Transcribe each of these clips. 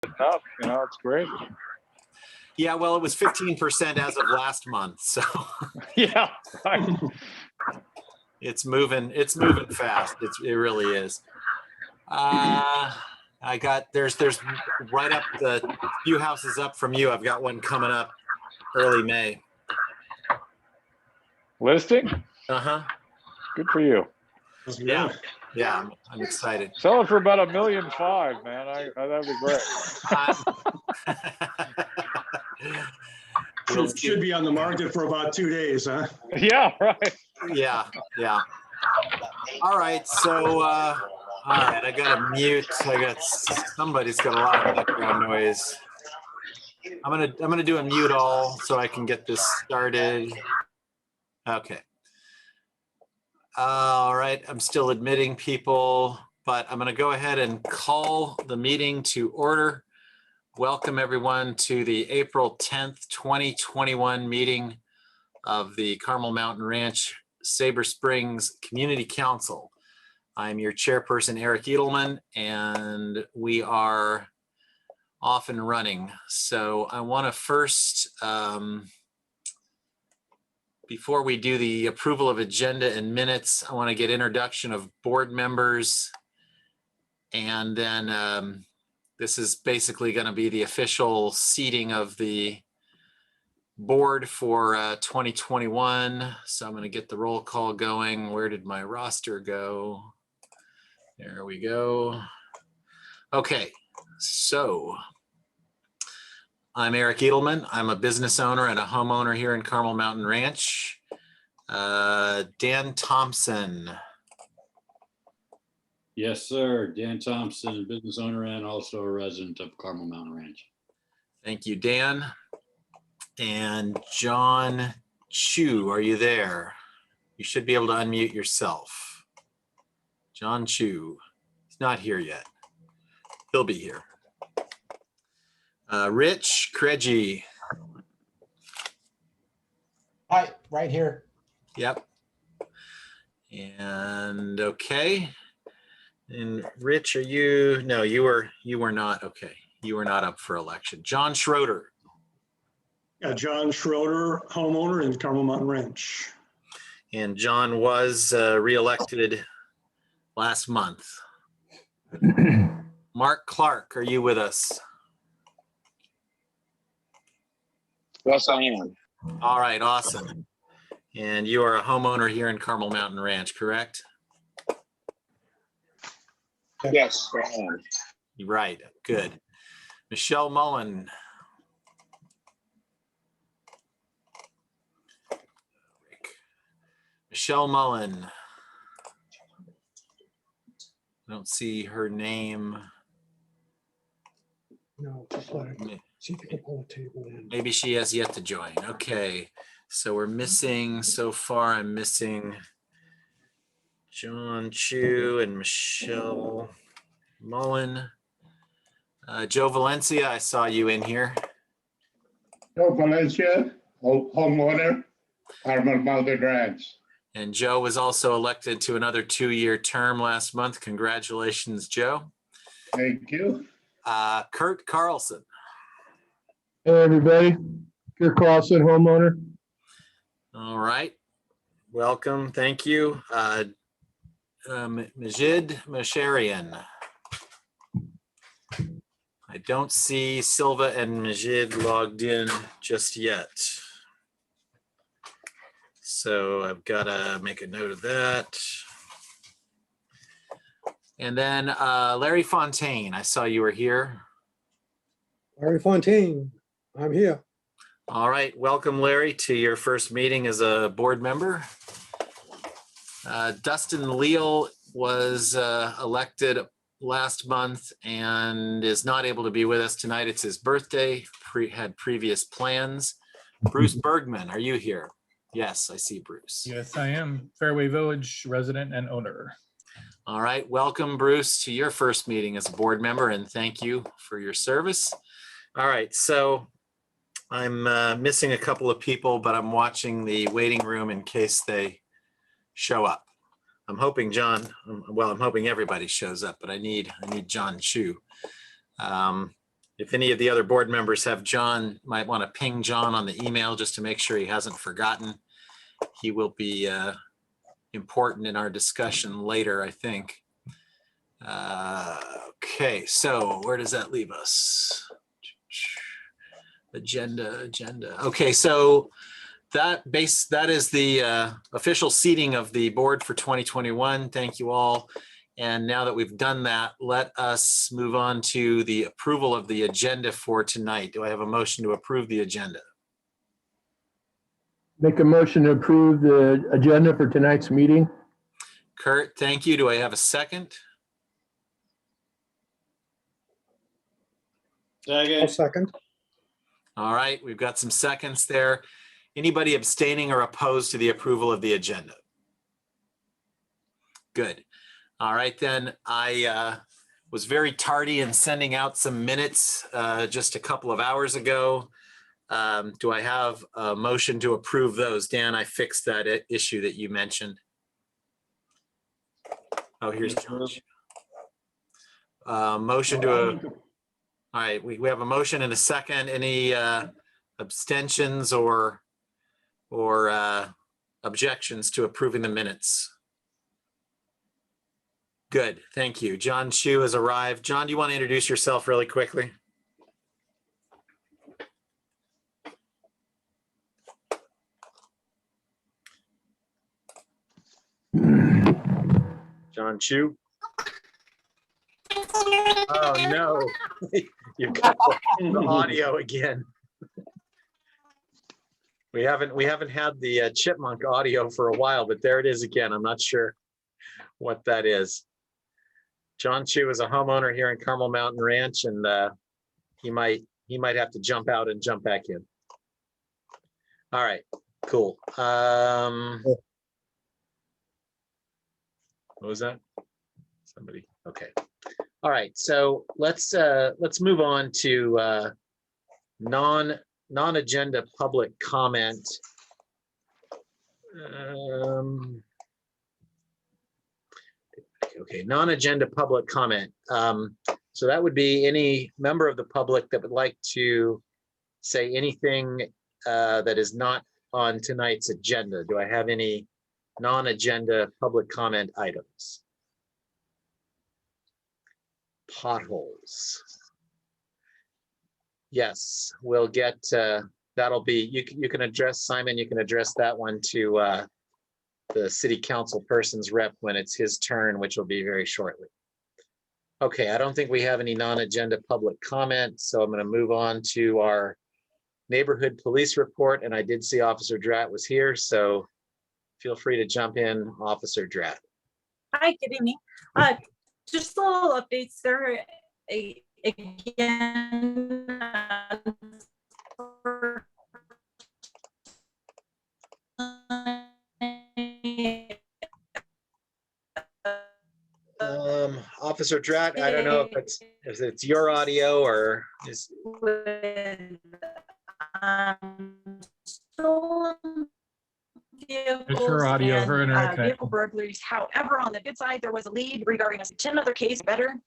enough, it's great. Yeah, well, it was 15% as of last month, so Yeah, right. it's moving fast. It really is. There's right up the few houses up from you. I've got one coming up early May. Listing? Uh-huh. Good for you. Yeah. Yeah, I'm excited. Sell it for about $1.5 million, man. That'd be great. It should be on the market for about 2 days, huh? Yeah, right. Yeah. All right, so all right, I got to mute. Somebody's got a lot of background noise. I'm gonna do a mute all so I can get this started. Okay. All right, I'm still admitting people, but I'm gonna go ahead and call the meeting to order. Welcome everyone to the April 10th, 2021 meeting of the Carmel Mountain Ranch Sabre Springs Community Council. I'm your chairperson, Eric Edelman, and we are off and running. So I want to first, before we do the approval of agenda and minutes, I want to get introduction of board members. And then this is basically going to be the official seating of the board for 2021. So I'm going to get the roll call going. Where did my roster go? There we go. Okay, so I'm Eric Edelman. I'm a business owner and a homeowner here in Carmel Mountain Ranch. Dan Thompson. Yes, sir. Dan Thompson, business owner and also a resident of Carmel Mountain Ranch. Thank you, Dan. And John Chu, are you there? You should be able to unmute yourself. John Chu, he's not here yet. He'll be here. Rich Craigie. Hi, right here. Yep. And okay. And Rich, are you? No, you were not. Okay, you were not up for election. John Schroeder. Yeah, John Schroeder, homeowner in Carmel Mountain Ranch. And John was reelected last month. Mark Clark, are you with us? Yes, I am. All right, awesome. And you are a homeowner here in Carmel Mountain Ranch, correct? Yes, I am. Right, good. Michelle Mullen. Michelle Mullen. I don't see her name. No, just let her, see if you can pull the table in. Maybe she has yet to join. Okay, so we're missing, so far I'm missing John Chu and Michelle Mullen. Joe Valencia, I saw you in here. Joe Valencia, homeowner, Carmel Mountain Ranch. And Joe was also elected to another 2-year term last month. Congratulations, Joe. Thank you. Kurt Carlson. Hey, everybody. Kurt Carlson, homeowner. All right. Welcome. Thank you. Majid Masharian. I don't see Silva and Majid logged in just yet. So I've got to make a note of that. And then Larry Fontaine, I saw you were here. Larry Fontaine, I'm here. All right, welcome Larry to your first meeting as a board member. Dustin Leal was elected last month and is not able to be with us tonight. It's his birthday, had previous plans. Bruce Bergman, are you here? Yes, I see Bruce. Yes, I am. Fairway Village resident and owner. All right, welcome Bruce to your first meeting as a board member and thank you for your service. All right, so I'm missing a couple of people, but I'm watching the waiting room in case they show up. I'm hoping I'm hoping everybody shows up, but I need John Chu. If any of the other board members have John, might want to ping John on the email just to make sure he hasn't forgotten. He will be important in our discussion later, I think. Okay, so where does that leave us? Agenda. Okay, so that is the official seating of the board for 2021. Thank you all. And now that we've done that, let us move on to the approval of the agenda for tonight. Do I have a motion to approve the agenda? Make a motion to approve the agenda for tonight's meeting. Kurt, thank you. Do I have a second? I'll Second. second. All right, we've got some seconds there. Anybody abstaining or opposed to the approval of the agenda? Good. All right, then I was very tardy in sending out some minutes just a couple of hours ago. Do I have a motion to approve those? Dan, I fixed that issue that you mentioned. Oh, here's George. Motion to all right, we have a motion and a second. Any abstentions or objections to approving the minutes? Good, thank you. John Chu has arrived. John, do you want to introduce yourself really quickly? John Chu? Oh, no. You've got the audio again. We haven't had the chipmunk audio for a while, but there it is again. I'm not sure what that is. John Chu is a homeowner here in Carmel Mountain Ranch, and he might have to jump out and jump back in. All right, cool. What was that? Somebody, okay. All right, so let's move on to non-agenda public comment. Okay, non-agenda public comment. So that would be any member of the public that would like to say anything that is not on tonight's agenda. Do I have any non-agenda public comment items? Potholes. Yes, we'll get, that'll be, you can address, Simon, you can address that one to the city council person's rep when it's his turn, which will be very shortly. Okay, I don't think we have any non-agenda public comment, so I'm going to move on to our neighborhood police report. And I did see Officer Dratt was here, so feel free to jump in, Officer Dratt. Hi, good evening. Just little updates there. Again, Officer Dratt, I don't know if it's your audio or is with stolen It's her audio, and, her internet connection. vehicle burglaries. However, on the good side, there was a lead regarding 10 other cases. Better.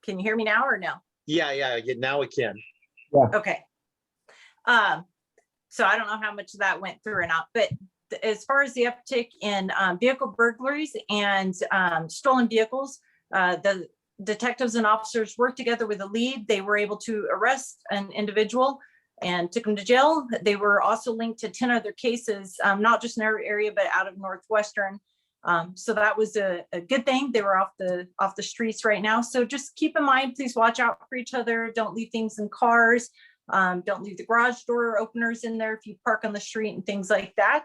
Can you hear me now or no? yeah, now we can. Okay. So I don't know how much of that went through or not, but as far as the uptick in vehicle burglaries and stolen vehicles, the detectives and officers worked together with a lead. They were able to arrest an individual and took him to jail. They were also linked to 10 other cases, not just in our area, but out of Northwestern. So that was a good thing. They were off the streets right now. So just keep in mind, please watch out for each other. Don't leave things in cars. Don't leave the garage door openers in there if you park on the street and things like that.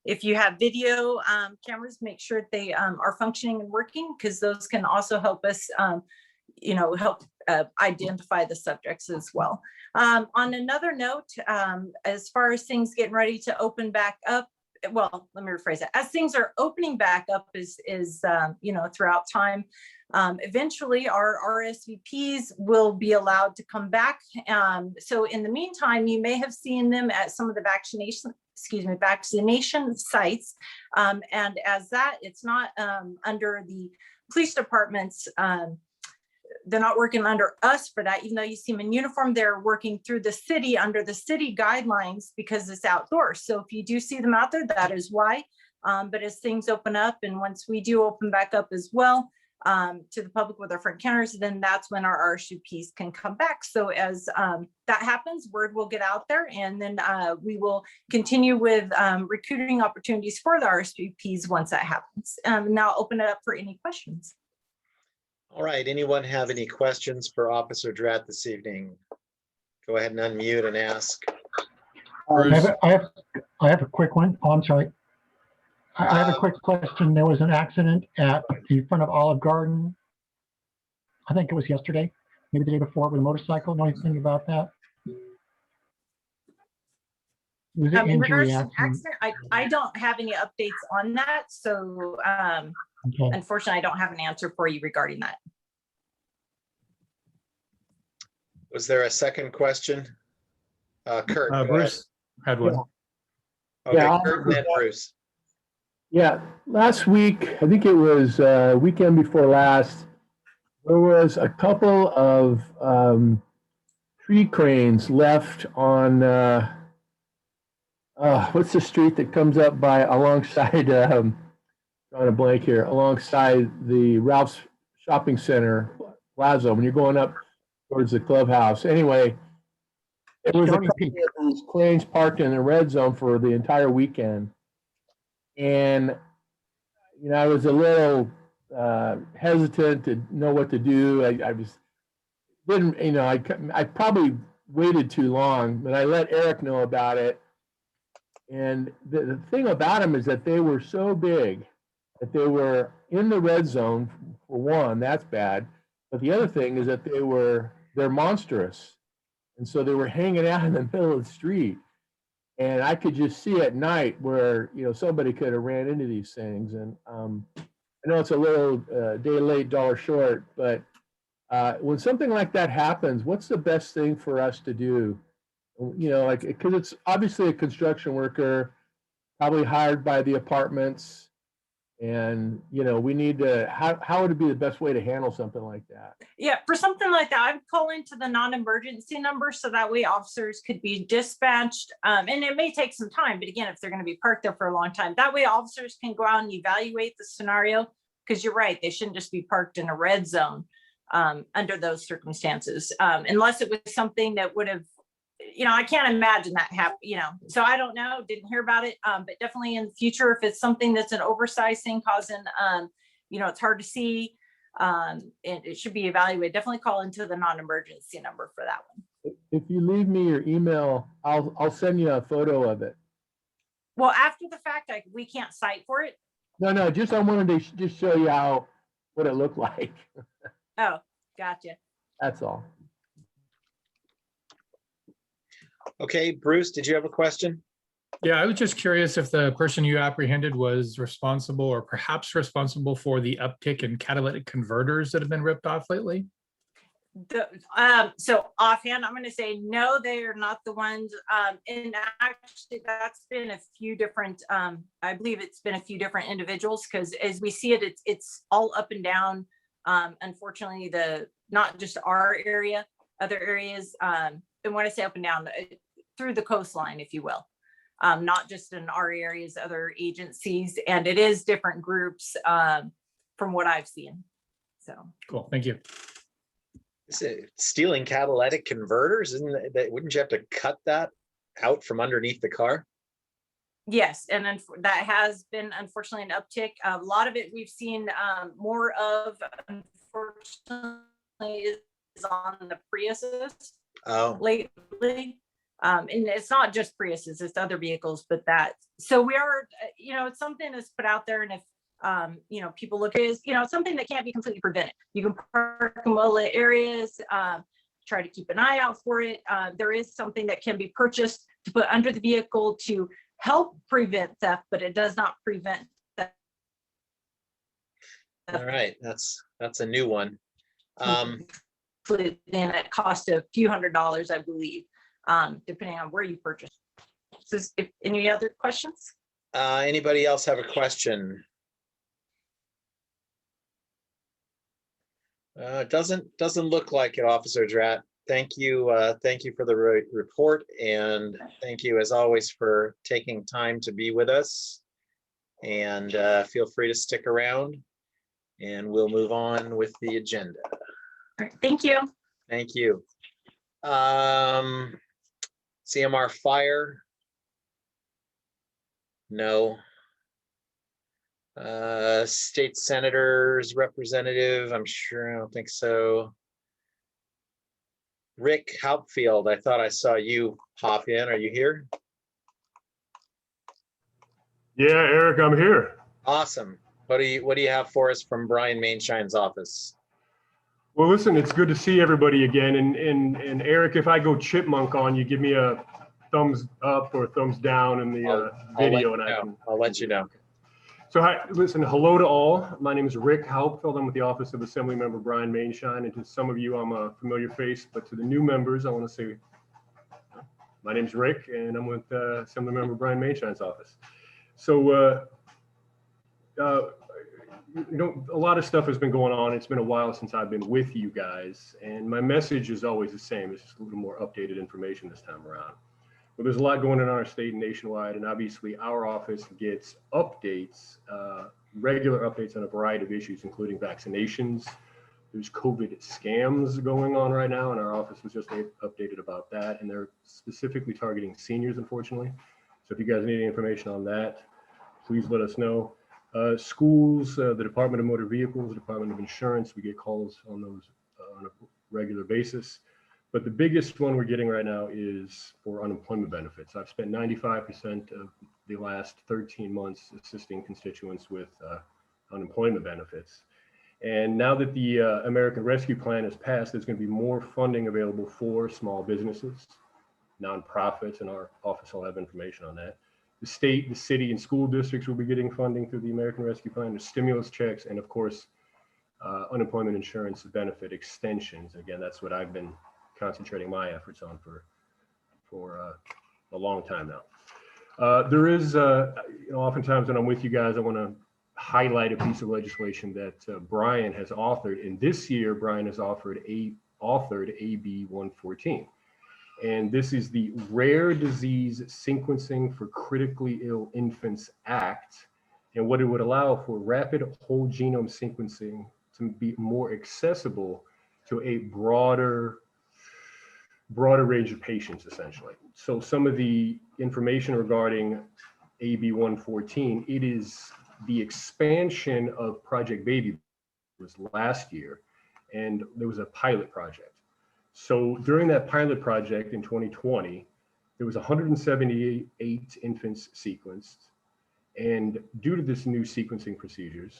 If you have video cameras, make sure they are functioning and working, because those can also help us, help identify the subjects as well. On another note, as far as things getting ready to open back up, well, let me rephrase that. As things are opening back up throughout time, eventually our RSVPs will be allowed to come back. So in the meantime, you may have seen them at some of the vaccination sites. And as that, it's not under the police department's they're not working under us for that, even though you see them in uniform, they're working through the city under the city guidelines because it's outdoors. So if you do see them out there, that is why. But as things open up, and once we do open back up as well to the public with our front counters, then that's when our RSVPs can come back. So as that happens, word will get out there, and then we will continue with recruiting opportunities for the RSVPs once that happens. Now I'll open it up for any questions. All right, anyone have any questions for Officer Drat this evening? Go ahead and unmute and ask. I have a quick one. Oh, I'm sorry. I have a quick question. There was an accident at the front of Olive Garden. I think it was yesterday, maybe the day before, with a motorcycle. Know anything about that? Was it In injury regards to accident? accident, I don't have any updates on that. So Okay. unfortunately, I don't have an answer for you regarding that. Was there a second question? Kurt, go ahead. Bruce had one. Okay, Yeah, Kurt and then Bruce. Yeah, last week, I think it was weekend before last, there was a couple of tree cranes left on, what's the street that comes up by alongside, drawing a blank here, alongside the Ralph's Shopping Center Plaza, when you're going up towards the clubhouse. Anyway, it was a couple of these cranes parked in the red zone for the entire weekend. And, you know, I was a little hesitant to know what to do. I probably waited too long, but I let Eric know about it. And the thing about them is that they were so big that they were in the red zone, for one, that's bad. But the other thing is that they're monstrous. And so they were hanging out in the middle of the street. And I could just see at night where, you know, somebody could have ran into these things. And I know it's a little day late, dollar short, but when something like that happens, what's the best thing for us to do? You know, like, because it's obviously a construction worker, probably hired by the apartments. And, you know, we need to, how would it be the best way to handle something like that? Yeah, for something like that, I would call into the non-emergency number so that way officers could be dispatched. And it may take some time, but again, if they're going to be parked there for a long time, that way officers can go out and evaluate the scenario. Because you're right, they shouldn't just be parked in a red zone under those circumstances, unless it was something that would have, you know, I can't imagine that happen, you know, so I don't know, didn't hear about it, but definitely in the future, if it's something that's an oversized thing causing, you know, it's hard to see, and it should be evaluated, definitely call into the non-emergency number for that one. If you leave me your email, I'll send you a photo of it. Well, after the fact, we can't cite for it. No, just I wanted to just show you what it looked like. Oh, gotcha. That's all. Okay, Bruce, did you have a question? Yeah, I was just curious if the person you apprehended was responsible or perhaps responsible for the uptick in catalytic converters that have been ripped off lately. So offhand, I'm going to say no, they are not the ones. And actually, that's been a few different. I believe it's been a few different individuals, because as we see it, it's all up and down. Unfortunately, not just our area, other areas. And when I say up and down, through the coastline, if you will, not just in our areas, other agencies, and it is different groups from what I've seen. So cool, thank you. Stealing catalytic converters, isn't that, wouldn't you have to cut that out from underneath the car? Yes, and then that has been unfortunately an uptick. A lot of it we've seen more of, unfortunately, is on the Priuses lately. And it's not just Priuses, it's other vehicles, but so we are, you know, it's something that's put out there, and if you know, people look at it, you know, it's something that can't be completely prevented. You can park in well-lit areas, try to keep an eye out for it. There is something that can be purchased to put under the vehicle to help prevent theft, but it does not prevent theft. All right, that's a new one. And it costs a few $100s, I believe, depending on where you purchase. So any other questions? Anybody else have a question? Doesn't look like it, Officer Drat. Thank you for the report, and thank you as always for taking time to be with us. And feel free to stick around, and we'll move on with the agenda. All right, thank you. Thank you. CMR Fire? No. State Senators Representative, I'm sure, I don't think so. Rick Hauptfield, I thought I saw you hop in. Are you here? Yeah, Eric, I'm here. Awesome. What do you have for us from Brian Mainshine's office? Well, listen, it's good to see everybody again. And Eric, if I go chipmunk on you, give me a thumbs up or a thumbs down in the video, and I'll let you know. So hi, listen, hello to all. My name is Rick Hauptfield. I'm with the Office of Assemblymember Brian Mainshine. And to some of you, I'm a familiar face, but to the new members, I want to say, my name's Rick, and I'm with Assemblymember Brian Mainshine's office. So, you know, a lot of stuff has been going on. It's been a while since I've been with you guys, and my message is always the same. It's just a little more updated information this time around. But there's a lot going on in our state and nationwide, and obviously our office gets updates, regular updates on a variety of issues, including vaccinations. There's COVID scams going on right now, and our office was just updated about that, and they're specifically targeting seniors, unfortunately. So if you guys need any information on that, please let us know. Schools, the Department of Motor Vehicles, the Department of Insurance, we get calls on those on a regular basis. But the biggest one we're getting right now is for unemployment benefits. I've spent 95% of the last 13 months assisting constituents with unemployment benefits. And now that the American Rescue Plan has passed, there's going to be more funding available for small businesses, nonprofits, and our office will have information on that. The state, the city, and school districts will be getting funding through the American Rescue Plan, the stimulus checks, and of course, unemployment insurance benefit extensions. Again, that's what I've been concentrating my efforts on for a long time now. There is, you know, oftentimes when I'm with you guys, I want to highlight a piece of legislation that Brian has authored. And this year, Brian has authored AB 114. And this is the Rare Disease Sequencing for Critically Ill Infants Act. And what it would allow for rapid whole genome sequencing to be more accessible to a broader range of patients, essentially. So some of the information regarding AB 114, it is the expansion of Project Baby was last year, and there was a pilot project. So during that pilot project in 2020, there was 178 infants sequenced. And due to this new sequencing procedures,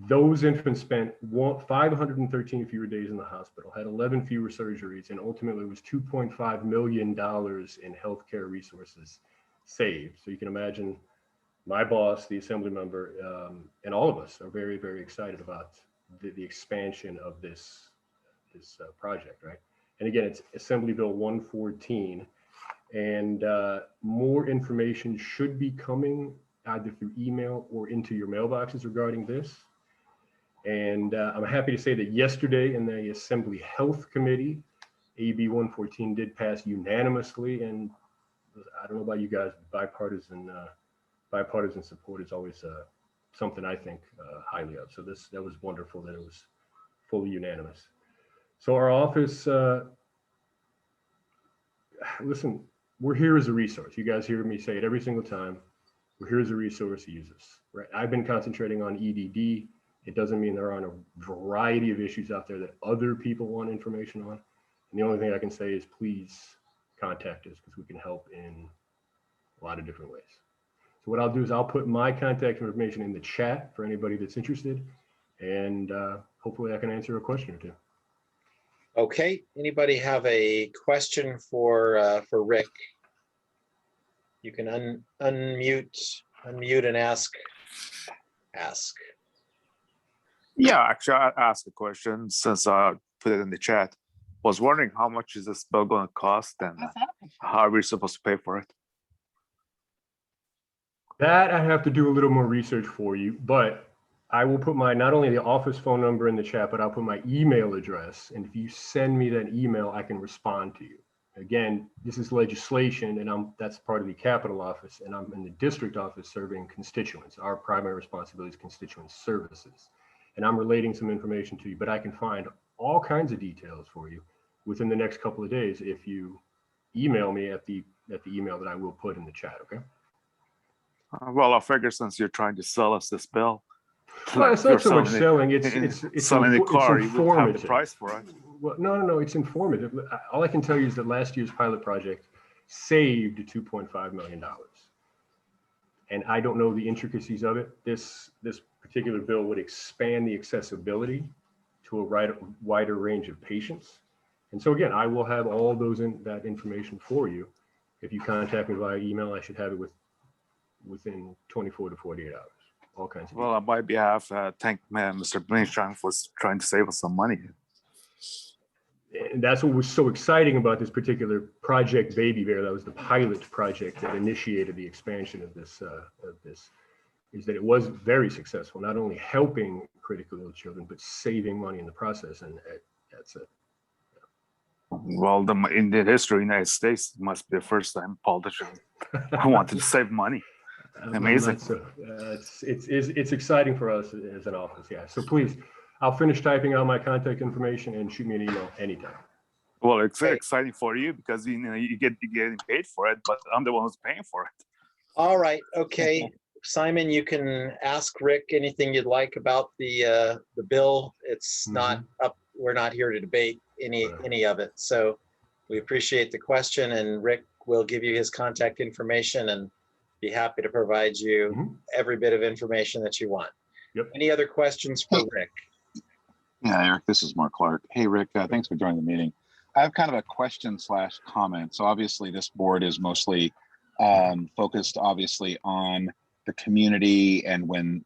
those infants spent 513 fewer days in the hospital, had 11 fewer surgeries, and ultimately was $2.5 million in healthcare resources saved. So you can imagine my boss, the assembly member, and all of us are very, very excited about the expansion of this project, right? And again, it's Assembly Bill 114, and more information should be coming either through email or into your mailboxes regarding this. And I'm happy to say that yesterday in the Assembly Health Committee, AB 114 did pass unanimously, and I don't know about you guys, bipartisan support is always something I think highly of. So that was wonderful that it was fully unanimous. So our office, listen, we're here as a resource. You guys hear me say it every single time. We're here as a resource to use us, right? I've been concentrating on EDD. It doesn't mean there aren't a variety of issues out there that other people want information on. And the only thing I can say is please contact us because we can help in a lot of different ways. So what I'll do is I'll put my contact information in the chat for anybody that's interested, and hopefully I can answer a question or two. Okay, anybody have a question for Rick? You can unmute and ask. Yeah, actually, I asked a question since I put it in the chat. Was wondering how much is this bill going to cost and how are we supposed to pay for it? That I have to do a little more research for you, but I will put not only the office phone number in the chat, but I'll put my email address. And if you send me that email, I can respond to you. Again, this is legislation, and that's part of the Capitol office, and I'm in the district office serving constituents. Our primary responsibility is constituent services. And I'm relating some information to you, but I can find all kinds of details for you within the next couple of days if you email me at the email that I will put in the chat, okay? Well, I figure since you're trying to sell us this bill, Well, it's you're not so much selling selling, it's selling the it's car, you would have the informative. price for it. Well, no, it's informative. All I can tell you is that last year's pilot project saved $2.5 million. And I don't know the intricacies of it. This particular bill would expand the accessibility to a wider range of patients. And so again, I will have all that information for you. If you contact me via email, I should have it within 24 to 48 hours. All kinds of Well, on my behalf, thank Mr. Blanchard for trying to save us some money. And that's what was so exciting about this particular project Baby Bear. That was the pilot project that initiated the expansion of this, is that it was very successful, not only helping critically ill children, but saving money in the process. And that's it. Well, in the history of the United States, it must be the first time politicians wanted to save money. Amazing. It's exciting for us as an office, yeah. So please, I'll finish typing out my contact information and shoot me an email anytime. Well, it's exciting for you because you get getting paid for it, but I'm the one who's paying for it. All right, okay. Simon, you can ask Rick anything you'd like about the bill. It's not up. We're not here to debate any of it. So we appreciate the question, and Rick will give you his contact information and be happy to provide you every bit of information that you want. Yep. Any other questions for Rick? Yeah, Eric, this is Mark Clark. Hey, Rick, thanks for joining the meeting. I have kind of a question / comment. So obviously this board is mostly focused obviously on the community and when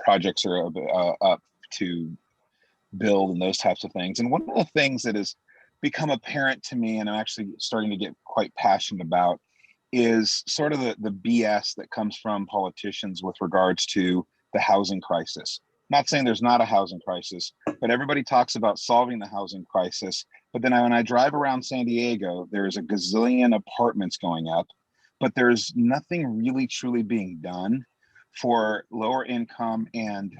projects are up to build and those types of things. And one of the things that has become apparent to me, and I'm actually starting to get quite passionate about, is sort of the BS that comes from politicians with regards to the housing crisis. Not saying there's not a housing crisis, but everybody talks about solving the housing crisis. But then when I drive around San Diego, there's a gazillion apartments going up, but there's nothing really truly being done for lower income and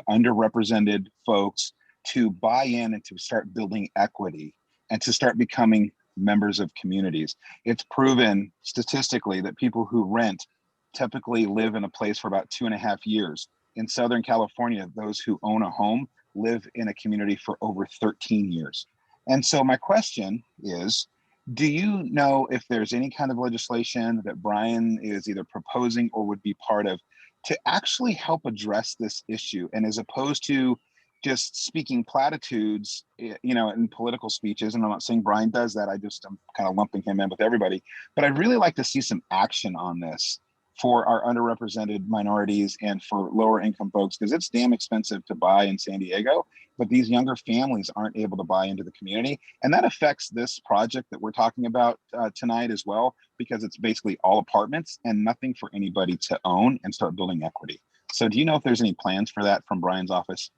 underrepresented folks to buy in and to start building equity and to start becoming members of communities. It's proven statistically that people who rent typically live in a place for about 2.5 years. In Southern California, those who own a home live in a community for over 13 years. And so my question is, do you know if there's any kind of legislation that Brian is either proposing or would be part of to actually help address this issue? And as opposed to just speaking platitudes, in political speeches, and I'm not saying Brian does that, I'm kind of lumping him in with everybody, but I'd really like to see some action on this for our underrepresented minorities and for lower income folks, because it's damn expensive to buy in San Diego, but these younger families aren't able to buy into the community. And that affects this project that we're talking about tonight as well, because it's basically all apartments and nothing for anybody to own and start building equity. So do you know if there's any plans for that from Brian's office?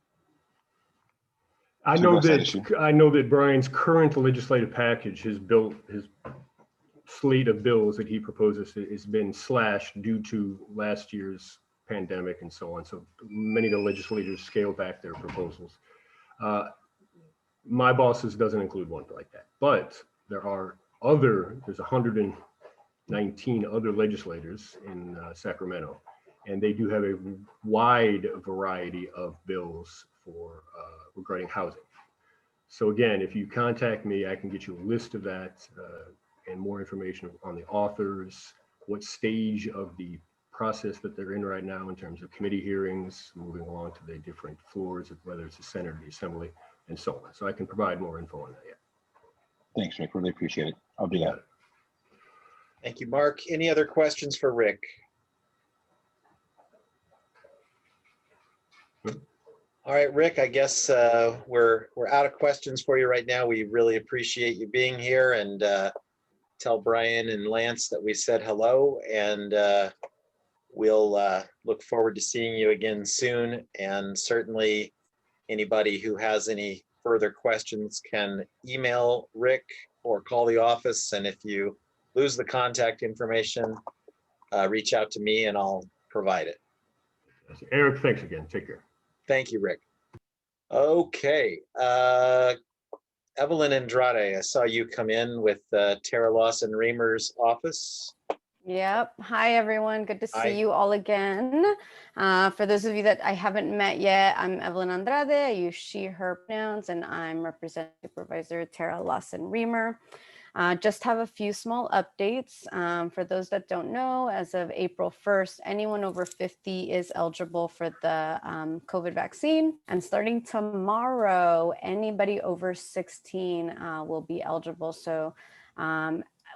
I know that Brian's current legislative package has built his slate of bills that he proposes has been slashed due to last year's pandemic and so on. So many of the legislators scaled back their proposals. My bosses doesn't include one like that, but there's 119 other legislators in Sacramento, and they do have a wide variety of bills for regarding housing. So again, if you contact me, I can get you a list of that and more information on the authors, what stage of the process that they're in right now in terms of committee hearings, moving along to the different floors, whether it's the Senate or the Assembly, and so on. So I can provide more info on that. Yeah. Thanks, Rick. Really appreciate it. I'll do that. Thank you, Mark. Any other questions for Rick? All right, Rick, I guess we're out of questions for you right now. We really appreciate you being here, and tell Brian and Lance that we said hello, and we'll look forward to seeing you again soon. And certainly anybody who has any further questions can email Rick or call the office. And if you lose the contact information, reach out to me and I'll provide it. Eric, thanks again. Take care. Thank you, Rick. Okay. Evelyn Andrade, I saw you come in with Tara Lawson Reamer's office. Yep. Hi, everyone. Good to see Hi. you all again. For those of you that I haven't met yet, I'm Evelyn Andrade. I use she, her pronouns, and I'm representing Supervisor Tara Lawson Reamer. Just have a few small updates. For those that don't know, as of April 1st, anyone over 50 is eligible for the COVID vaccine. And starting tomorrow, anybody over 16 will be eligible. So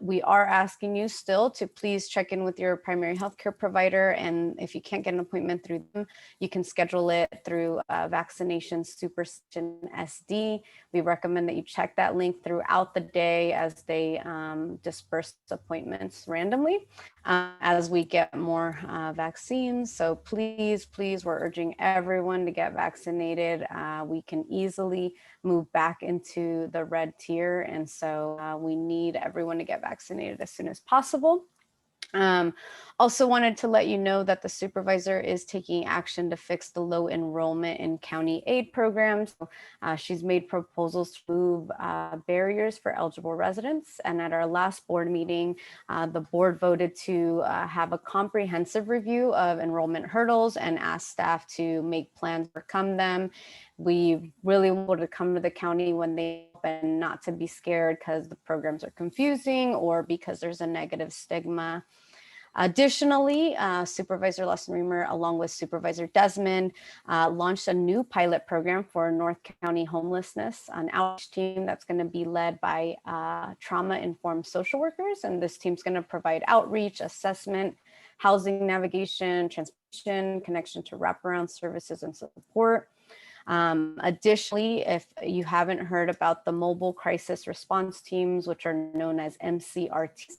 we are asking you still to please check in with your primary healthcare provider. And if you can't get an appointment through them, you can schedule it through Vaccination Superstition SD. We recommend that you check that link throughout the day as they disperse appointments randomly as we get more vaccines. So please, we're urging everyone to get vaccinated. We can easily move back into the red tier. And so we need everyone to get vaccinated as soon as possible. Also wanted to let you know that the supervisor is taking action to fix the low enrollment in county aid programs. She's made proposals to move barriers for eligible residents. And at our last board meeting, the board voted to have a comprehensive review of enrollment hurdles and ask staff to make plans to overcome them. We really want to come to the county when they open, not to be scared because the programs are confusing or because there's a negative stigma. Additionally, Supervisor Lawson Reamer, along with Supervisor Desmond, launched a new pilot program for North County homelessness, an outreach team that's going to be led by trauma-informed social workers. And this team's going to provide outreach, assessment, housing navigation, transportation, connection to wraparound services and support. Additionally, if you haven't heard about the mobile crisis response teams, which are known as MCRTs,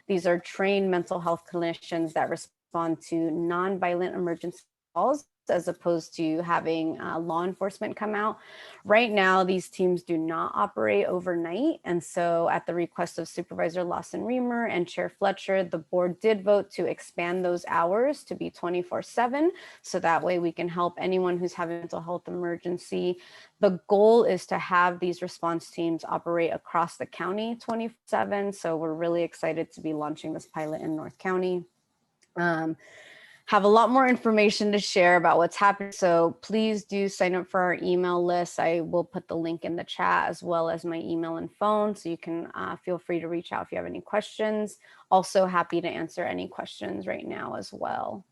these are trained mental health clinicians that respond to nonviolent emergency calls as opposed to having law enforcement come out. Right now, these teams do not operate overnight. And so at the request of Supervisor Lawson Reamer and Chair Fletcher, the board did vote to expand those hours to be 24/7. So that way we can help anyone who's having a mental health emergency. The goal is to have these response teams operate across the county 24/7. So we're really excited to be launching this pilot in North County. Have a lot more information to share about what's happening. So please do sign up for our email list. I will put the link in the chat as well as my email and phone. So you can feel free to reach out if you have any questions. Also happy to answer any questions right now as well.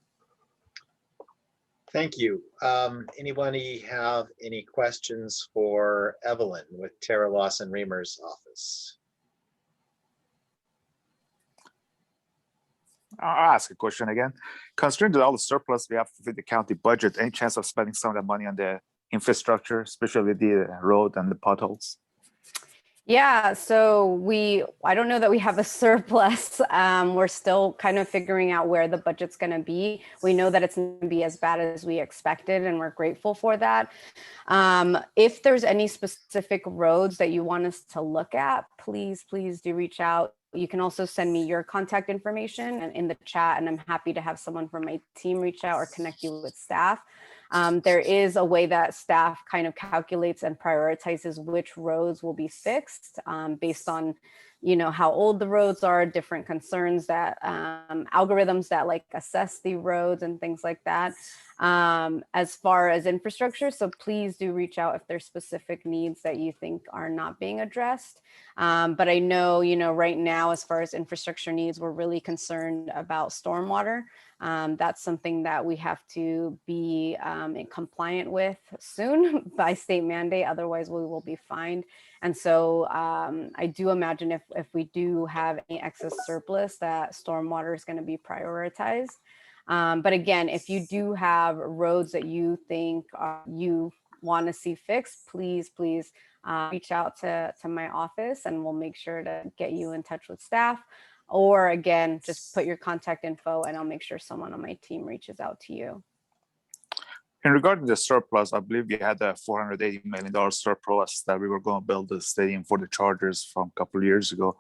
Thank you. Anybody have any questions for Evelyn with Tara Lawson Reamer's office? I'll ask a question again. Considering that all the surplus we have with the county budget, any chance of spending some of that money on the infrastructure, especially the road and the potholes? Yeah, so I don't know that we have a surplus. We're still kind of figuring out where the budget's going to be. We know that it's not going to be as bad as we expected, and we're grateful for that. If there's any specific roads that you want us to look at, please do reach out. You can also send me your contact information and in the chat, and I'm happy to have someone from my team reach out or connect you with staff. There is a way that staff kind of calculates and prioritizes which roads will be fixed based on, how old the roads are, different concerns that algorithms that like assess the roads and things like that as far as infrastructure. So please do reach out if there's specific needs that you think are not being addressed. But I know, right now, as far as infrastructure needs, we're really concerned about stormwater. That's something that we have to be compliant with soon by state mandate. Otherwise, we will be fined. And so I do imagine if we do have any excess surplus, that stormwater is going to be prioritized. But again, if you do have roads that you think you want to see fixed, please reach out to my office and we'll make sure to get you in touch with staff. Or again, just put your contact info and I'll make sure someone on my team reaches out to you. In regard to the surplus, I believe you had a $480 million surplus that we were going to build the stadium for the Chargers from a couple of years ago.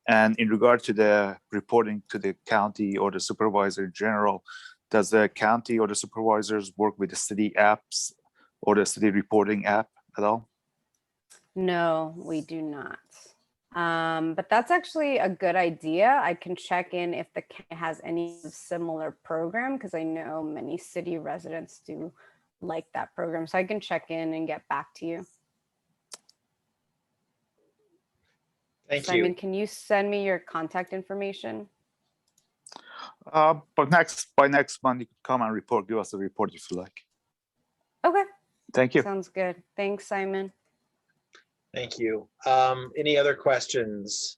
And in regard to the reporting to the county or the supervisor in general, does the county or the supervisors work with the city apps or the city reporting app at all? No, we do not. But that's actually a good idea. I can check in if the county has any similar program, because I know many city residents do like that program. So I can check in and get back to you. Thank Simon, you. can you send me your contact information? But by next month, you could come and report. Give us a report if you like. Okay. Thank you. Sounds good. Thanks, Simon. Thank you. Any other questions?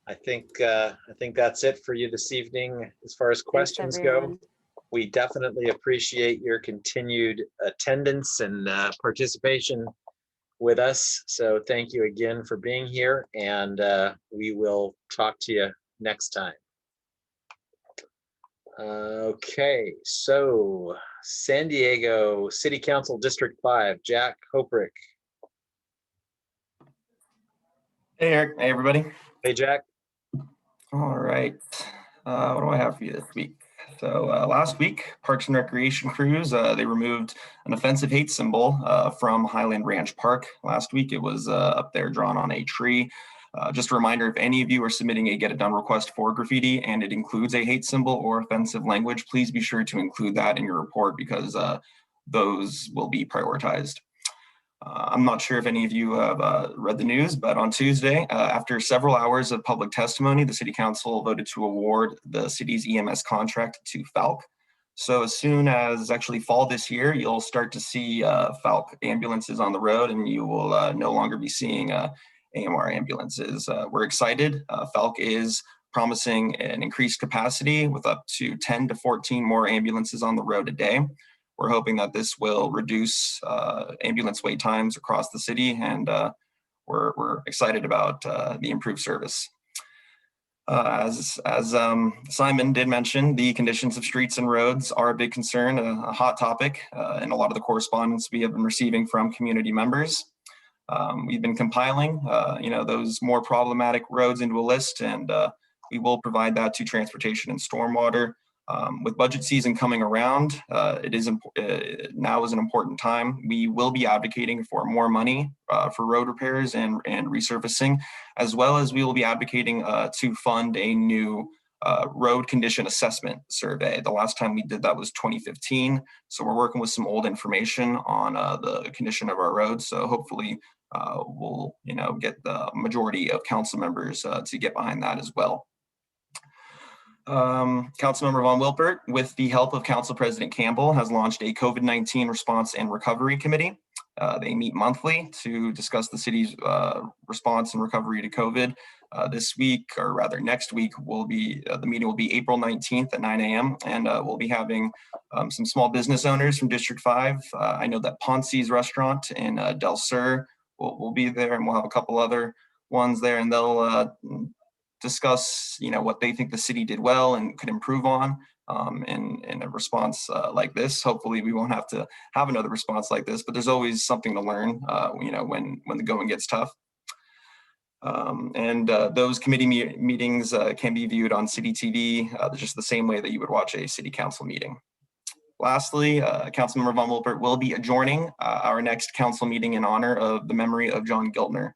I think that's it for you this evening as far as questions go. We definitely appreciate your continued attendance and participation with us. So thank you again for being here, and we will talk to you next time. Okay, so San Diego City Council District 5, Jack Hoprick. Hey, Eric. Hey, everybody. Hey, Jack. All right. What do I have for you this week? So last week, Parks and Recreation crews, they removed an offensive hate symbol from Highland Ranch Park. Last week, it was up there drawn on a tree. Just a reminder, if any of you are submitting a get it done request for graffiti and it includes a hate symbol or offensive language, please be sure to include that in your report, because those will be prioritized. I'm not sure if any of you have read the news, but on Tuesday, after several hours of public testimony, the City Council voted to award the city's EMS contract to Falck. So as soon as actually fall this year, you'll start to see Falck ambulances on the road, and you will no longer be seeing AMR ambulances. We're excited. Falck is promising an increased capacity with up to 10 to 14 more ambulances on the road a day. We're hoping that this will reduce ambulance wait times across the city, and we're excited about the improved service. As Simon did mention, the conditions of streets and roads are a big concern, a hot topic, and a lot of the correspondence we have been receiving from community members. We've been compiling, those more problematic roads into a list, and we will provide that to transportation and stormwater. With budget season coming around, now is an important time. We will be advocating for more money for road repairs and resurfacing, as well as we will be advocating to fund a new road condition assessment survey. The last time we did that was 2015. So we're working with some old information on the condition of our roads. So hopefully we'll get the majority of council members to get behind that as well. Councilmember Von Wilpert, with the help of Council President Campbell, has launched a COVID-19 response and recovery committee. They meet monthly to discuss the city's response and recovery to COVID. This week, or rather next week, the meeting will be April 19th at 9 a.m. and we'll be having some small business owners from District 5. I know that Ponce's restaurant in Del Sur will be there, and we'll have a couple other ones there, and they'll discuss what they think the city did well and could improve on in a response like this. Hopefully we won't have to have another response like this, but there's always something to learn when the going gets tough. Those committee meetings can be viewed on City TV just the same way that you would watch a city council meeting. Lastly, Councilmember Von Wilpert will be adjourning our next council meeting in honor of the memory of John Giltner.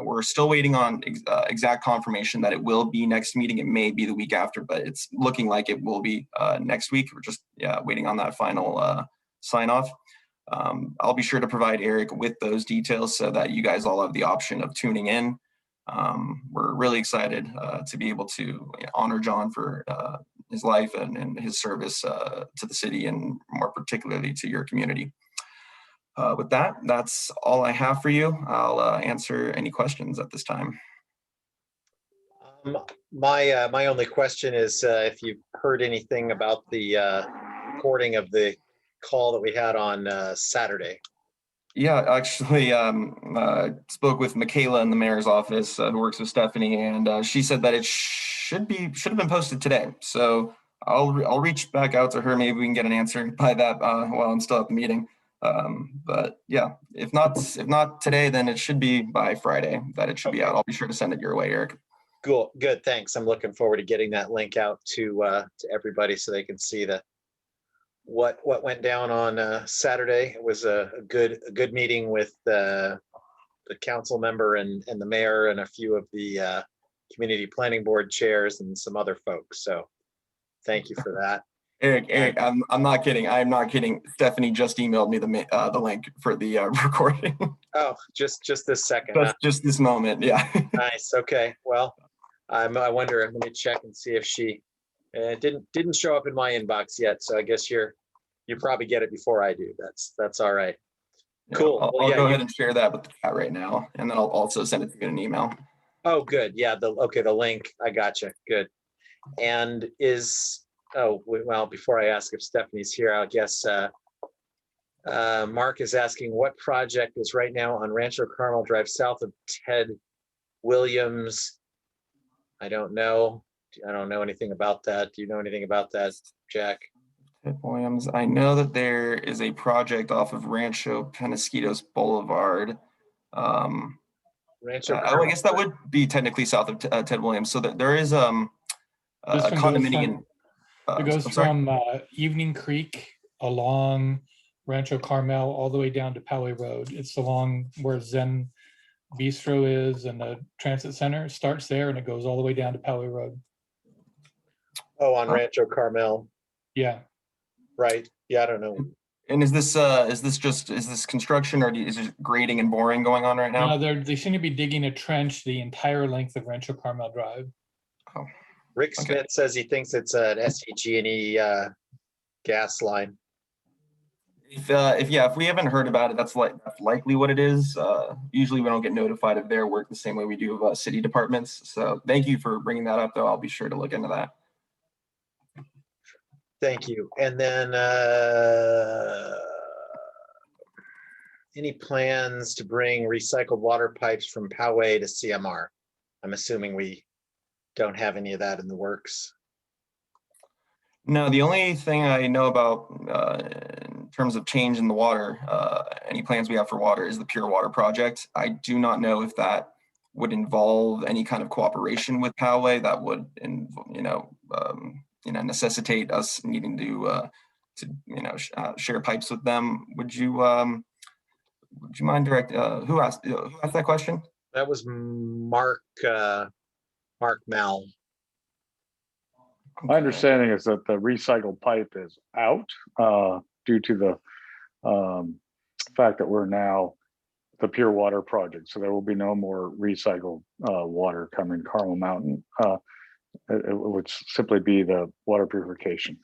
We're still waiting on exact confirmation that it will be next meeting. It may be the week after, but it's looking like it will be next week. We're just waiting on that final sign off. I'll be sure to provide Eric with those details so that you guys all have the option of tuning in. We're really excited to be able to honor John for his life and his service to the city, and more particularly to your community. With that, that's all I have for you. I'll answer any questions at this time. My only question is if you've heard anything about the recording of the call that we had on Saturday. Yeah, actually, spoke with Michaela in the mayor's office, who works with Stephanie, and she said that it should have been posted today. So I'll reach back out to her. Maybe we can get an answer by that while I'm still at the meeting. But yeah, if not today, then it should be by Friday that it should be out. I'll be sure to send it your way, Eric. Cool, good, thanks. I'm looking forward to getting that link out to everybody so they can see what went down on Saturday. It was a good meeting with the council member and the mayor and a few of the community planning board chairs and some other folks. So thank you for that. Eric, I'm not kidding. I'm not kidding. Stephanie just emailed me the link for the recording. Oh, just this second. Just this moment. Yeah. Nice. Okay. Well, I wonder. Let me check and see if she didn't show up in my inbox yet. So I guess you probably get it before I do. That's all right. Cool. I'll Well, yeah, go ahead and share that with the chat right now, and then I'll also send it to you in an email. Oh, good. Yeah. The link. I gotcha. Good. And well, before I ask if Stephanie's here, I guess Mark is asking what project is right now on Rancho Carmel Drive south of Ted Williams. I don't know anything about that. Do you know anything about that, Jack? Ted Williams. I know that there is a project off of Rancho Penasquitos Boulevard. Rancho I guess that would be technically south of Ted Williams. So that there is a condominium. It goes from Evening Creek along Rancho Carmel all the way down to Poway Road. It's along where Zen Bistro is and the transit center. It starts there and it goes all the way down to Poway Road. Oh, on Rancho Carmel. Yeah. Right. Yeah, I don't know. And is this construction, or is it grading and boring going on right now? No, they seem to be digging a trench the entire length of Rancho Carmel Drive. Oh. Rick Smith says he thinks it's an SDG&E gas line. If we haven't heard about it, that's likely what it is. Usually we don't get notified of their work the same way we do of city departments. So thank you for bringing that up, though. I'll be sure to look into that. Thank you. And then any plans to bring recycled water pipes from Poway to CMR? I'm assuming we don't have any of that in the works. No, the only thing I know about in terms of change in the water, any plans we have for water, is the Pure Water project. I do not know if that would involve any kind of cooperation with Poway that would, necessitate us needing to share pipes with them. Would you mind who asked that question? That was Mark Mel. My understanding is that the recycled pipe is out due to the fact that we're now the Pure Water project. So there will be no more recycled water coming Carmel Mountain. It would simply be the water purification.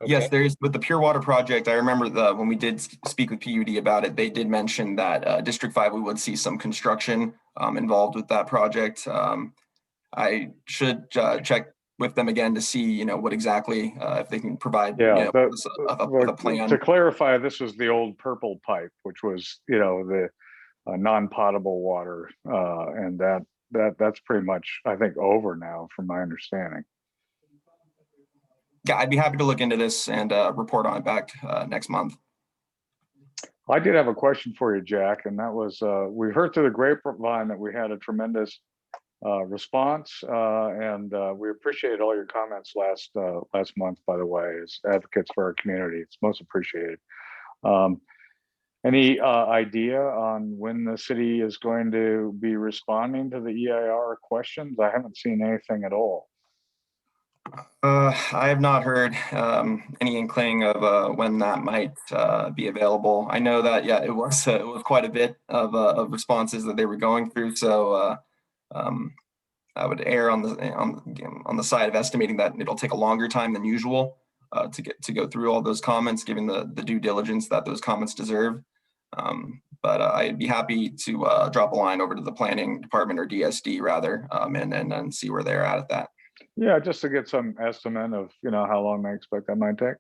Okay. Yes, there is. With the Pure Water project, I remember when we did speak with PUD about it, they did mention that District 5, we would see some construction involved with that project. I should check with them again to see, what exactly, if they can provide a plan. To clarify, this was the old purple pipe, which was, the non-potable water, and that's pretty much, I think, over now, from my understanding. Yeah, I'd be happy to look into this and report on it back next month. I did have a question for you, Jack, and that was, we heard through the grapevine that we had a tremendous response, and we appreciated all your comments last month, by the way, as advocates for our community. It's most appreciated. Any idea on when the city is going to be responding to the EIR questions? I haven't seen anything at all. I have not heard any inkling of when that might be available. I know that, yeah, it was quite a bit of responses that they were going through. So I would err on the side of estimating that it'll take a longer time than usual to go through all those comments, given the due diligence that those comments deserve. But I'd be happy to drop a line over to the planning department, or DSD rather, and see where they're at that. Yeah, just to get some estimate of how long they expect that might take.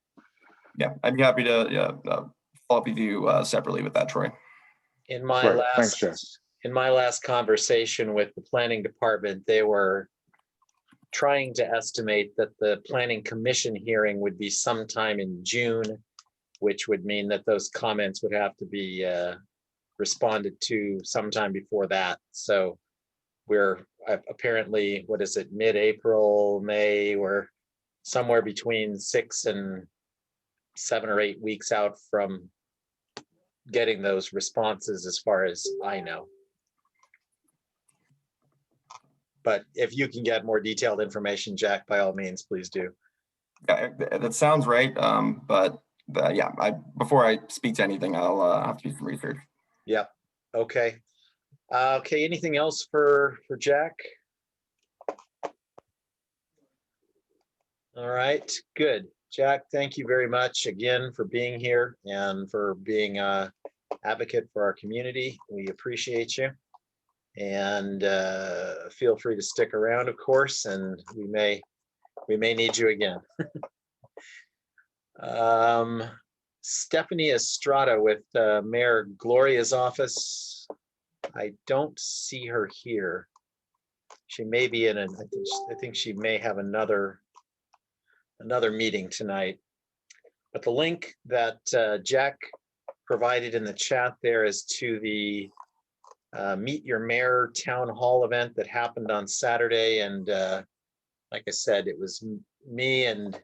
Yeah, I'd be happy to follow up with you separately with that, Troy. In my Great. Thanks, Jeff. last conversation with the planning department, they were trying to estimate that the planning commission hearing would be sometime in June, which would mean that those comments would have to be responded to sometime before that. So we're apparently, what is it, mid-April, May, we're somewhere between 6 and 7 or 8 weeks out from getting those responses, as far as I know. But if you can get more detailed information, Jack, by all means, please do. Yeah, that sounds right. But yeah, before I speak to anything, I'll have to do some research. Yep. Okay. Okay. Anything else for Jack? All right. Good. Jack, thank you very much again for being here and for being an advocate for our community. We appreciate you. And feel free to stick around, of course, and we may need you again. Stephanie Estrada with Mayor Gloria's office. I don't see her here. She may be in I think she may have another meeting tonight. But the link that Jack provided in the chat there is to the Meet Your Mayor Town Hall event that happened on Saturday. And like I said, it was me and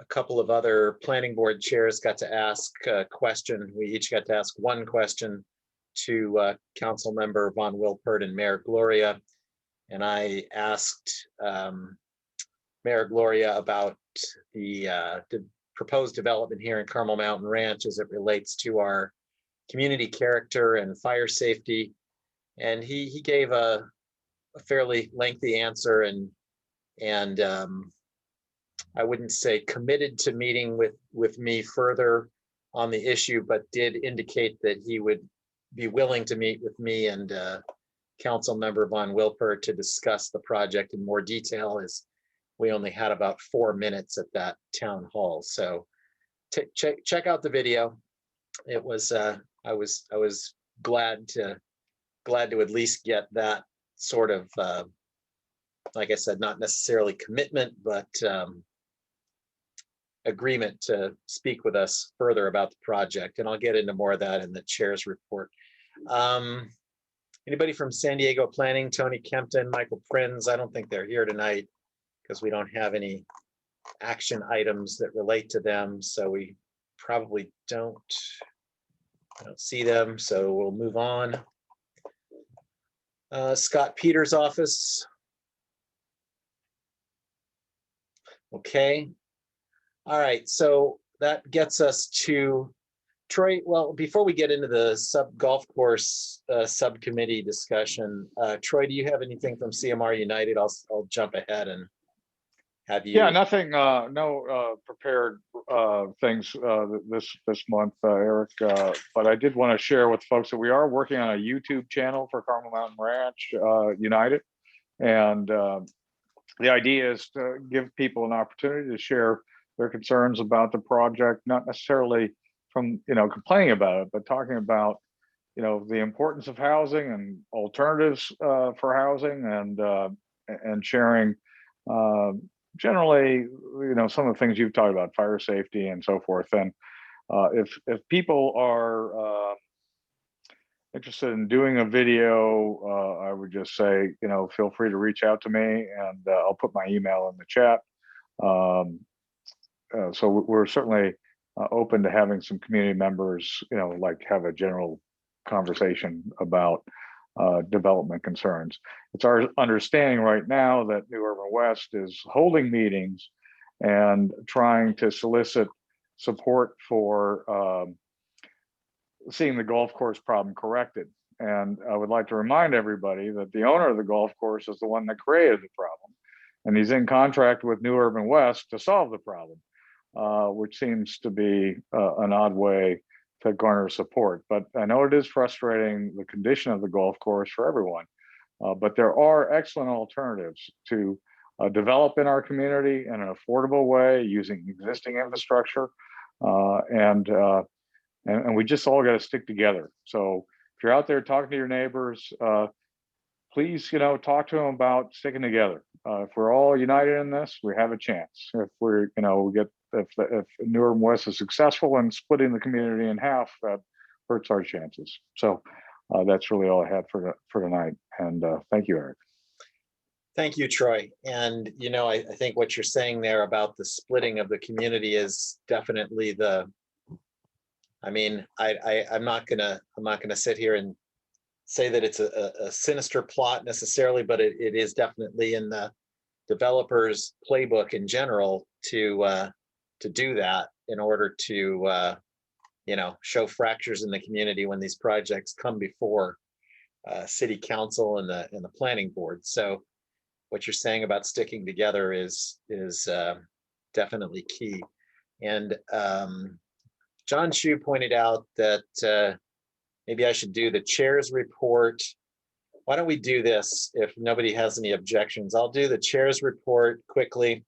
a couple of other planning board chairs got to ask a question. We each got to ask one question to Council Member Von Wilpert and Mayor Gloria. And I asked Mayor Gloria about the proposed development here in Carmel Mountain Ranch as it relates to our community character and fire safety. And he gave a fairly lengthy answer, and I wouldn't say committed to meeting with me further on the issue, but did indicate that he would be willing to meet with me and Council Member Von Wilpert to discuss the project in more detail, as we only had about 4 minutes at that town hall. So check out the video. It was I was glad to at least get that sort of like I said, not necessarily commitment, but agreement to speak with us further about the project. And I'll get into more of that in the chair's report. Anybody from San Diego Planning? Tony Kempton, Michael Prinz? I don't think they're here tonight because we don't have any action items that relate to them. So we probably I don't see them. So we'll move on. Scott Peters' office. Okay. All right. So that gets us to Troy. Well, before we get into the golf course subcommittee discussion, Troy, do you have anything from CMR United? I'll jump ahead and have you. Yeah, nothing, no prepared things this month, Eric. But I did want to share with folks that we are working on a YouTube channel for Carmel Mountain Ranch United, and the idea is to give people an opportunity to share their concerns about the project, not necessarily from complaining about it, but talking about the importance of housing and alternatives for housing, and sharing generally some of the things you've talked about, fire safety and so forth. And if people are interested in doing a video, I would just say feel free to reach out to me, and I'll put my email in the chat. So we're certainly open to having some community members, like have a general conversation about development concerns. It's our understanding right now that New Urban West is holding meetings and trying to solicit support for seeing the golf course problem corrected. And I would like to remind everybody that the owner of the golf course is the one that created the problem, and he's in contract with New Urban West to solve the problem, which seems to be an odd way to garner support. But I know it is frustrating, the condition of the golf course for everyone, but there are excellent alternatives to develop in our community in an affordable way using existing infrastructure. And and we just all got to stick together. So if you're out there talking to your neighbors, please, talk to them about sticking together. If we're all united in this, we have a chance. If we're, if Newark West is successful in splitting the community in half, that hurts our chances. So that's really all I had for tonight. And thank you, Eric. Thank you, Troy. And, I think what you're saying there about the splitting of the community is definitely I'm not gonna sit here and say that it's a sinister plot necessarily, but it is definitely in the developer's playbook in general to do that in order to show fractures in the community when these projects come before city council and the planning board. So what you're saying about sticking together is definitely key. And John Shu pointed out that maybe I should do the chair's report. Why don't we do this if nobody has any objections? I'll do the chair's report quickly,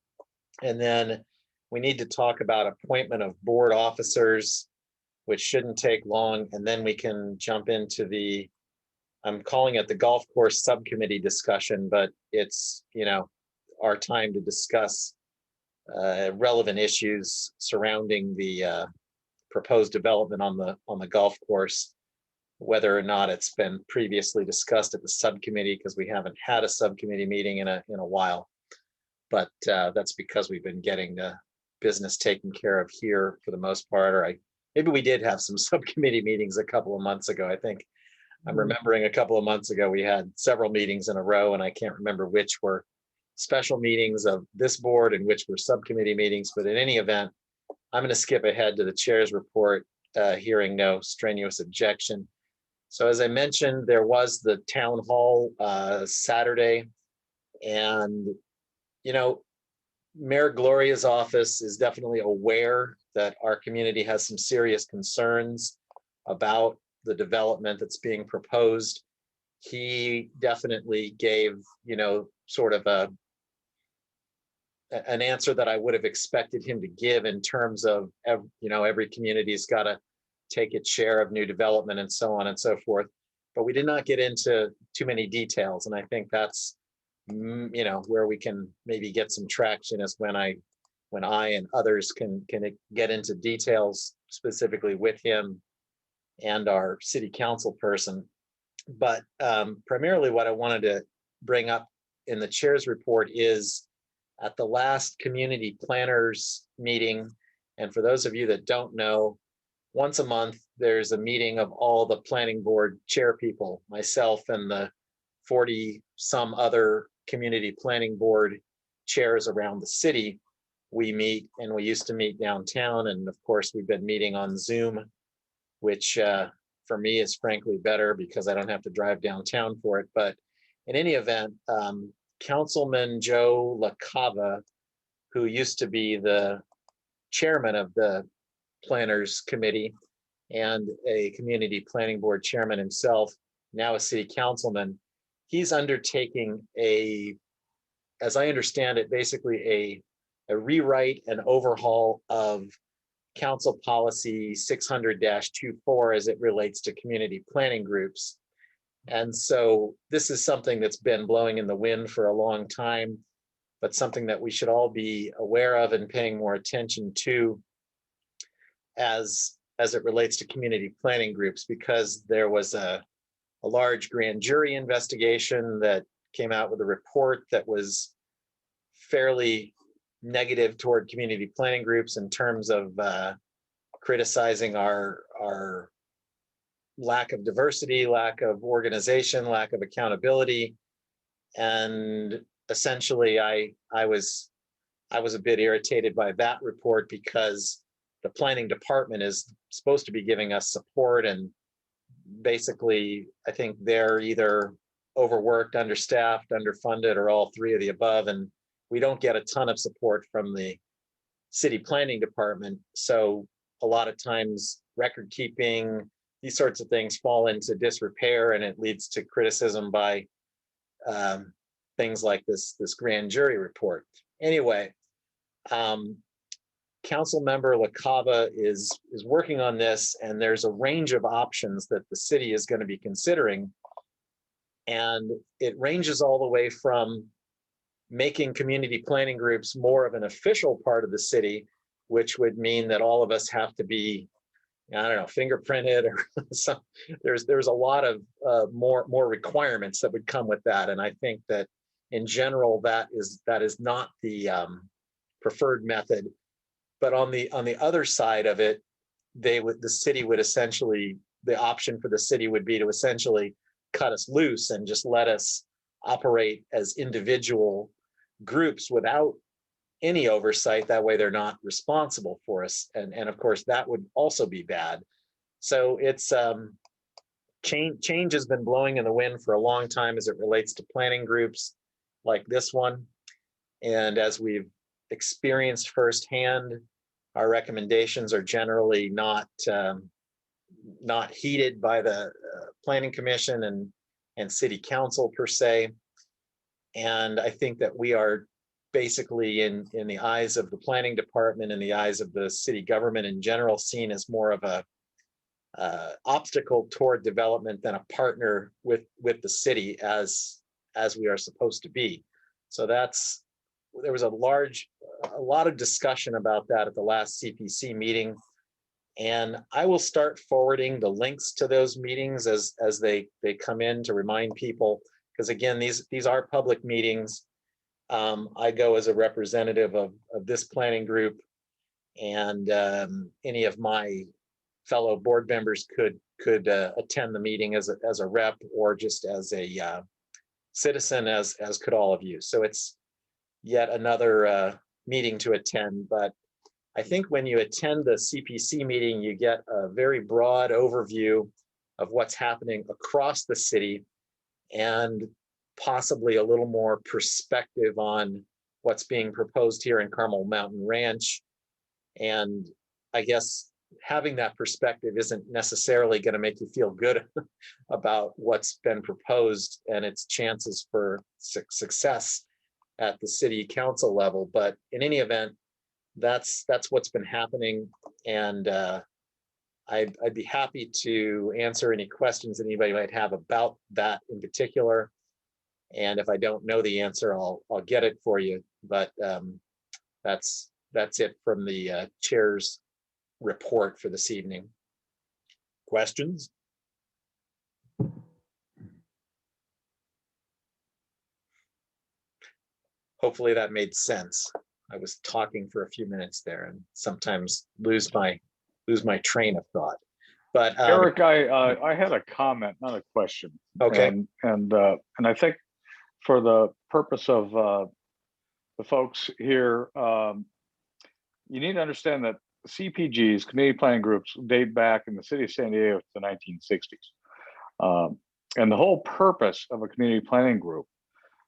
and then we need to talk about appointment of board officers, which shouldn't take long, and then we can jump into I'm calling it the golf course subcommittee discussion, but it's, our time to discuss relevant issues surrounding the proposed development on the golf course, whether or not it's been previously discussed at the subcommittee, because we haven't had a subcommittee meeting in a while. But that's because we've been getting the business taken care of here for the most part, or maybe we did have some subcommittee meetings a couple of months ago. I think I'm remembering a couple of months ago, we had several meetings in a row, and I can't remember which were special meetings of this board and which were subcommittee meetings. But in any event, I'm going to skip ahead to the chair's report, hearing no strenuous objection. So as I mentioned, there was the town hall Saturday, and, Mayor Gloria's office is definitely aware that our community has some serious concerns about the development that's being proposed. He definitely gave, sort of an answer that I would have expected him to give in terms of, every community's got to take its share of new development and so on and so forth. But we did not get into too many details. And I think that's, where we can maybe get some traction is when I and others can get into details specifically with him and our city council person. But primarily what I wanted to bring up in the chair's report is at the last community planners meeting, and for those of you that don't know, once a month there's a meeting of all the planning board chair people, myself and the 40 some other community planning board chairs around the city. We meet, and we used to meet downtown, and of course we've been meeting on Zoom, which for me is frankly better because I don't have to drive downtown for it. But in any event, Councilman Joe LaCava, who used to be the chairman of the planners committee and a community planning board chairman himself, now a city councilman, he's undertaking as I understand it, basically a rewrite and overhaul of Council Policy 600-24 as it relates to community planning groups. And so this is something that's been blowing in the wind for a long time, but something that we should all be aware of and paying more attention to as it relates to community planning groups, because there was a large grand jury investigation that came out with a report that was fairly negative toward community planning groups in terms of criticizing our lack of diversity, lack of organization, lack of accountability. And essentially I was a bit irritated by that report, because the planning department is supposed to be giving us support, and basically I think they're either overworked, understaffed, underfunded, or all three of the above, and we don't get a ton of support from the city planning department. So a lot of times record keeping, these sorts of things fall into disrepair, and it leads to criticism by things like this grand jury report. Anyway, Council member LaCava is working on this, and there's a range of options that the city is going to be considering. And it ranges all the way from making community planning groups more of an official part of the city, which would mean that all of us have to be, I don't know, fingerprinted or some, there's a lot of more requirements that would come with that. And I think that in general, that is not the preferred method. But on the other side of it, the city would essentially, the option for the city would be to essentially cut us loose and just let us operate as individual groups without any oversight. That way they're not responsible for us. And of course, that would also be bad. So it's change has been blowing in the wind for a long time as it relates to planning groups like this one. And as we've experienced firsthand, our recommendations are generally not heeded by the Planning Commission and City Council per se. And I think that we are basically in the eyes of the planning department and the eyes of the city government in general seen as more of a obstacle toward development than a partner with the city as we are supposed to be. So there was a lot of discussion about that at the last CPC meeting. And I will start forwarding the links to those meetings as they come in to remind people, because again, these are public meetings. I go as a representative of this planning group, and any of my fellow board members could attend the meeting as a rep or just as a citizen, as could all of you. So it's yet another meeting to attend. But I think when you attend the CPC meeting, you get a very broad overview of what's happening across the city and possibly a little more perspective on what's being proposed here in Carmel Mountain Ranch. And I guess having that perspective isn't necessarily going to make you feel good about what's been proposed and its chances for success at the city council level. But in any event, that's what's been happening. And I'd be happy to answer any questions that anybody might have about that in particular. And if I don't know the answer, I'll get it for you. But that's it from the chair's report for this evening. Questions? Hopefully that made sense. I was talking for a few minutes there and sometimes lose my train of thought. But Eric, I had a comment, not a question. Okay. And I think for the purpose of the folks here, you need to understand that CPGs, community planning groups, date back in the city of San Diego to the 1960s. And the whole purpose of a community planning group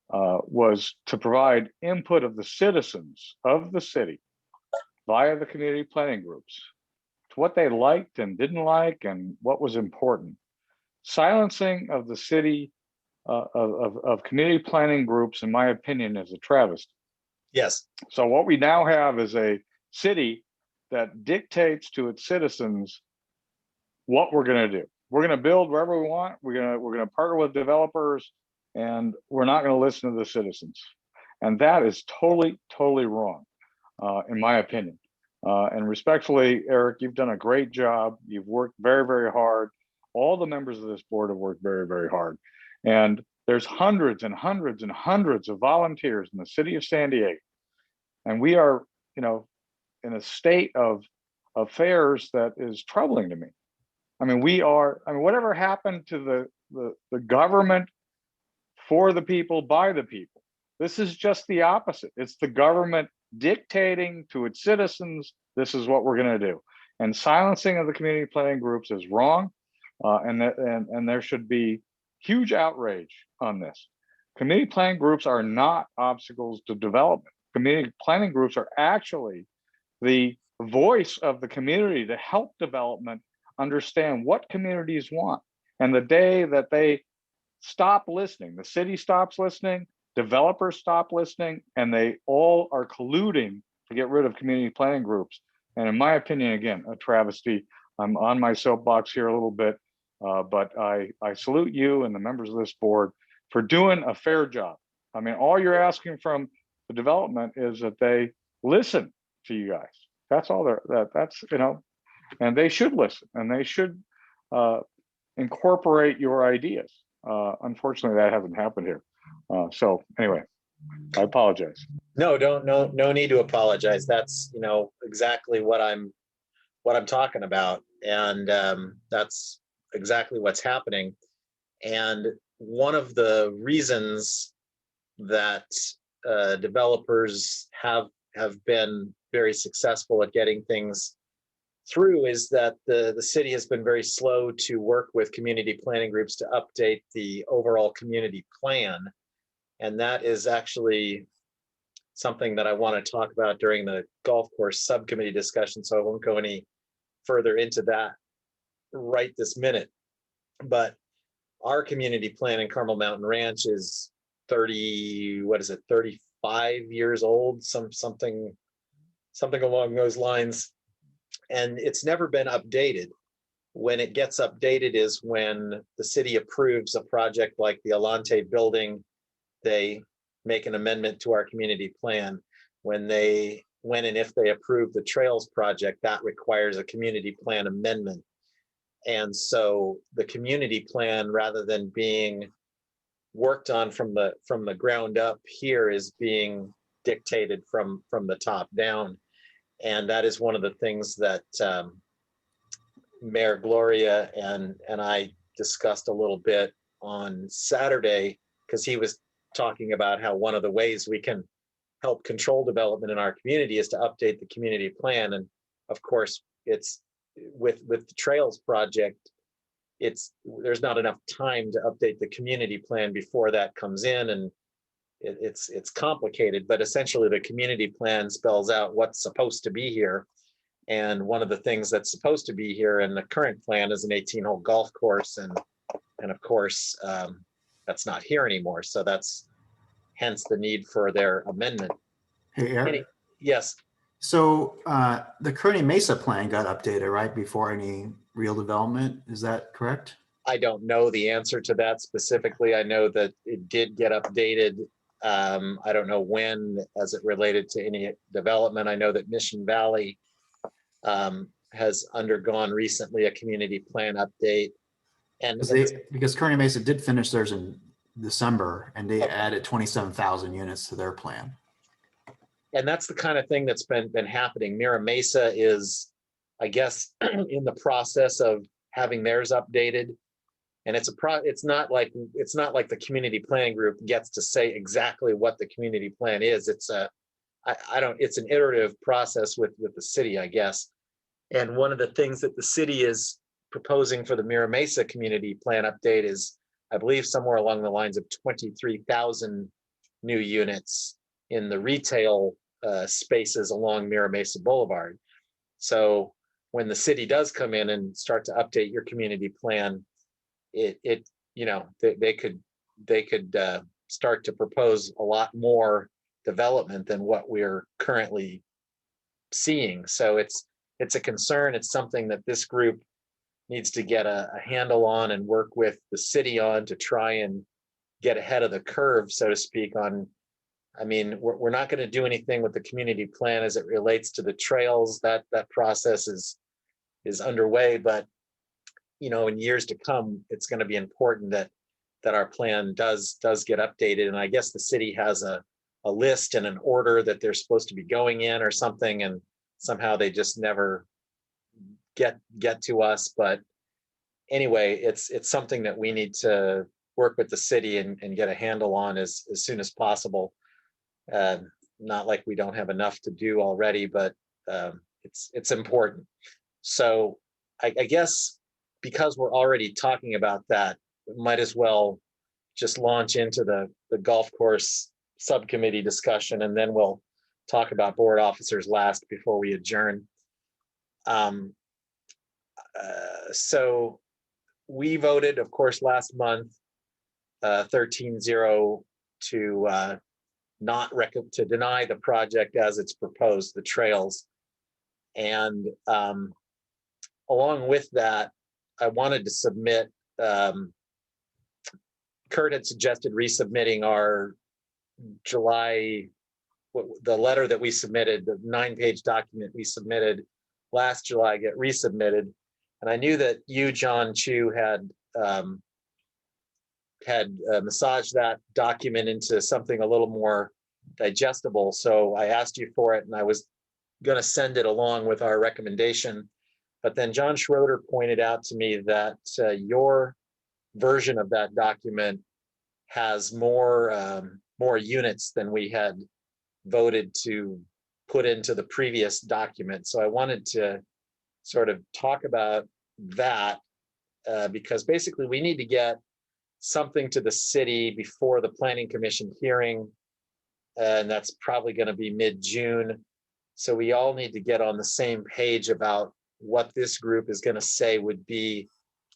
was to provide input of the citizens of the city via the community planning groups to what they liked and didn't like and what was important. Silencing of the city of community planning groups, in my opinion, is a travesty. Yes. So what we now have is a city that dictates to its citizens what we're going to do. We're going to build wherever we want. We're going to partner with developers, and we're not going to listen to the citizens. And that is totally wrong, in my opinion. And respectfully, Eric, you've done a great job. You've worked very hard. All the members of this board have worked very hard. And there's hundreds and hundreds and hundreds of volunteers in the city of San Diego. And we are, in a state of affairs that is troubling to me. I mean, whatever happened to the government for the people, by the people? This is just the opposite. It's the government dictating to its citizens, this is what we're going to do. And silencing of the community planning groups is wrong. And there should be huge outrage on this. Community planning groups are not obstacles to development. Community planning groups are actually the voice of the community to help development understand what communities want. And the day that they stop listening, the city stops listening, developers stop listening, and they all are colluding to get rid of community planning groups. And in my opinion, again, a travesty. I'm on my soapbox here a little bit, but I salute you and the members of this board for doing a fair job. I mean, all you're asking from the development is that they listen to you guys. That's all that's, you know, and they should listen and they should incorporate your ideas. Unfortunately, that hasn't happened here. So anyway, I apologize. No need to apologize. That's, you know, exactly what I'm talking about. And that's exactly what's happening. And one of the reasons that developers have been very successful at getting things through is that the city has been very slow to work with community planning groups to update the overall community plan. And that is actually something that I want to talk about during the golf course subcommittee discussion. So I won't go any further into that right this minute. But our community plan in Carmel Mountain Ranch is 35 years old, something along those lines. And it's never been updated. When it gets updated is when the city approves a project like the Alante building, they make an amendment to our community plan. When and if they approve the trails project, that requires a community plan amendment. And so the community plan, rather than being worked on from the ground up here, is being dictated from the top down. And that is one of the things that Mayor Gloria and I discussed a little bit on Saturday, because he was talking about how one of the ways we can help control development in our community is to update the community plan. And of course, it's with the Trails project, there's not enough time to update the community plan before that comes in, and it's complicated. But essentially, the community plan spells out what's supposed to be here. And one of the things that's supposed to be here in the current plan is an 18-hole golf course, and of course that's not here anymore. So that's hence the need for their amendment. Hey, Eric. Yes. So the Kearney Mesa plan got updated right before any real development. Is that correct? I don't know the answer to that specifically. I know that it did get updated. I don't know when, as it related to any development. I know that Mission Valley has undergone recently a community plan update. And because Kearney Mesa did finish theirs in December, and they added 27,000 units to their plan. And that's the kind of thing that's been happening. Mira Mesa is, I guess, in the process of having theirs updated. And it's not like the community planning group gets to say exactly what the community plan is. It's it's an iterative process with the city, I guess. And one of the things that the city is proposing for the Mira Mesa community plan update is, I believe, somewhere along the lines of 23,000 new units in the retail spaces along Mira Mesa Boulevard. So when the city does come in and start to update your community plan, they could start to propose a lot more development than what we're currently seeing. So it's a concern. It's something that this group needs to get a handle on and work with the city on to try and get ahead of the curve, so to speak. I mean, we're not going to do anything with the community plan as it relates to the trails. That process is underway, but in years to come, it's going to be important that our plan does get updated. And I guess the city has a list and an order that they're supposed to be going in or something, and somehow they just never get to us. But anyway, it's something that we need to work with the city and get a handle on as soon as possible. Not like we don't have enough to do already, but it's important. So I guess because we're already talking about that, we might as well just launch into the golf course subcommittee discussion, and then we'll talk about board officers last before we adjourn. So we voted, of course, last month 13-0 to to deny the project as it's proposed, the trails. And along with that, I wanted to submit, Kurt had suggested resubmitting our July, the letter that we submitted, the 9-page document we submitted last July, get resubmitted. And I knew that you, John Chu, had massaged that document into something a little more digestible. So I asked you for it, and I was going to send it along with our recommendation. But then John Schroeder pointed out to me that your version of that document has more units than we had voted to put into the previous document. So I wanted to sort of talk about that because basically we need to get something to the city before the Planning Commission hearing, and that's probably going to be mid-June. So we all need to get on the same page about what this group is going to say would be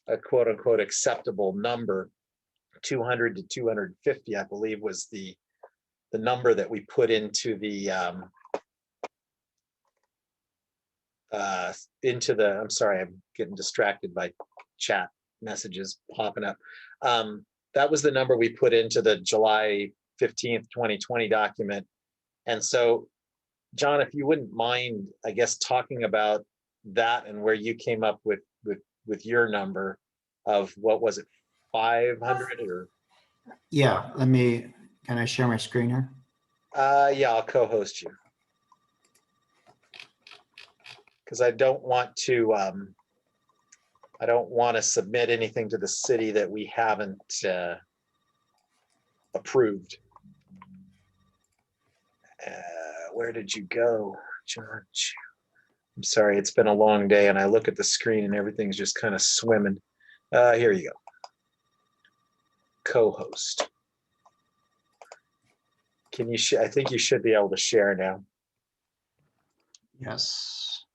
a quote unquote acceptable number. 200 to 250, I believe, was the number that we put into the I'm sorry, I'm getting distracted by chat messages popping up. That was the number we put into the July 15th, 2020 document. And so, John, if you wouldn't mind, I guess, talking about that and where you came up with your number of, what was it, 500 or? Yeah, can I share my screen here? Yeah, I'll co-host you. Because I don't want to submit anything to the city that we haven't approved. Where did you go, John? I'm sorry, it's been a long day and I look at the screen and everything's just kind of swimming. Here you go. Co-host. Can you I think you should be able to share now. Yes.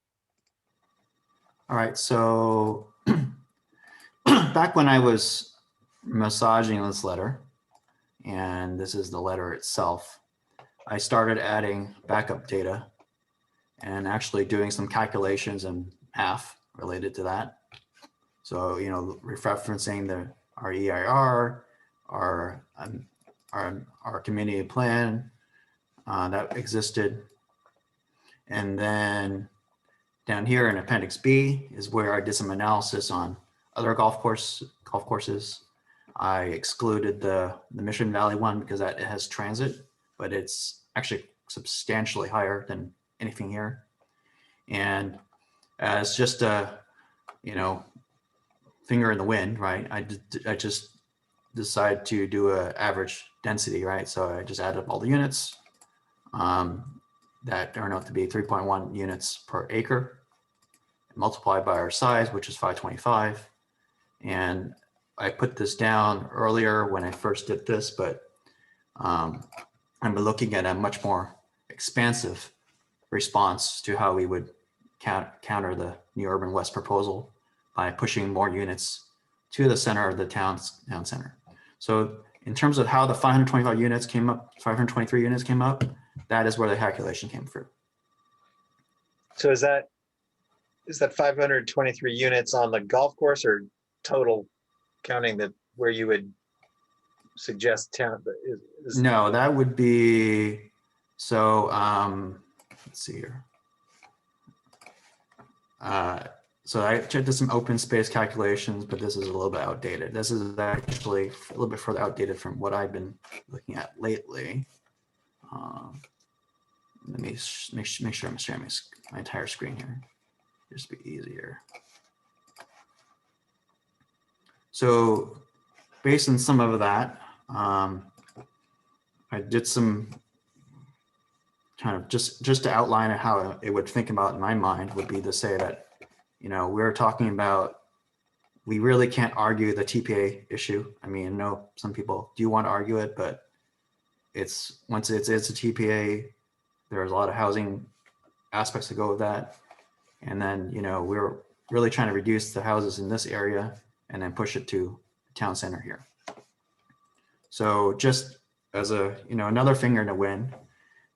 All right, so back when I was massaging this letter, and this is the letter itself, I started adding backup data and actually doing some calculations and math related to that. So, you know, referencing our EIR, our community plan that existed. And then down here in Appendix B is where I did some analysis on other golf courses. I excluded the Mission Valley one because it has transit, but it's actually substantially higher than anything here. And as just a, finger in the wind, right? I just decided to do an average density, right? So I just added up all the units that turn out to be 3.1 units per acre, multiplied by our size, which is 525. And I put this down earlier when I first did this, but I'm looking at a much more expansive response to how we would counter the New Urban West proposal by pushing more units to the center of the town center. So in terms of how the 525 units came up, 523 units came up, that is where the calculation came through. So is that 523 units on the golf course or total, counting where you would suggest town? No, that would be, so let's see here. So I did some open space calculations, but this is a little bit outdated. This is actually a little bit further outdated from what I've been looking at lately. Let me make sure I'm sharing my entire screen here. Just be easier. So based on some of that, I did some kind of just to outline how it would think about in my mind would be to say that, we're talking about, we really can't argue the TPA issue. I mean, I know some people do want to argue it, but once it's a TPA, there's a lot of housing aspects to go with that. And then, we're really trying to reduce the houses in this area and then push it to town center here. So just as a, another finger in the wind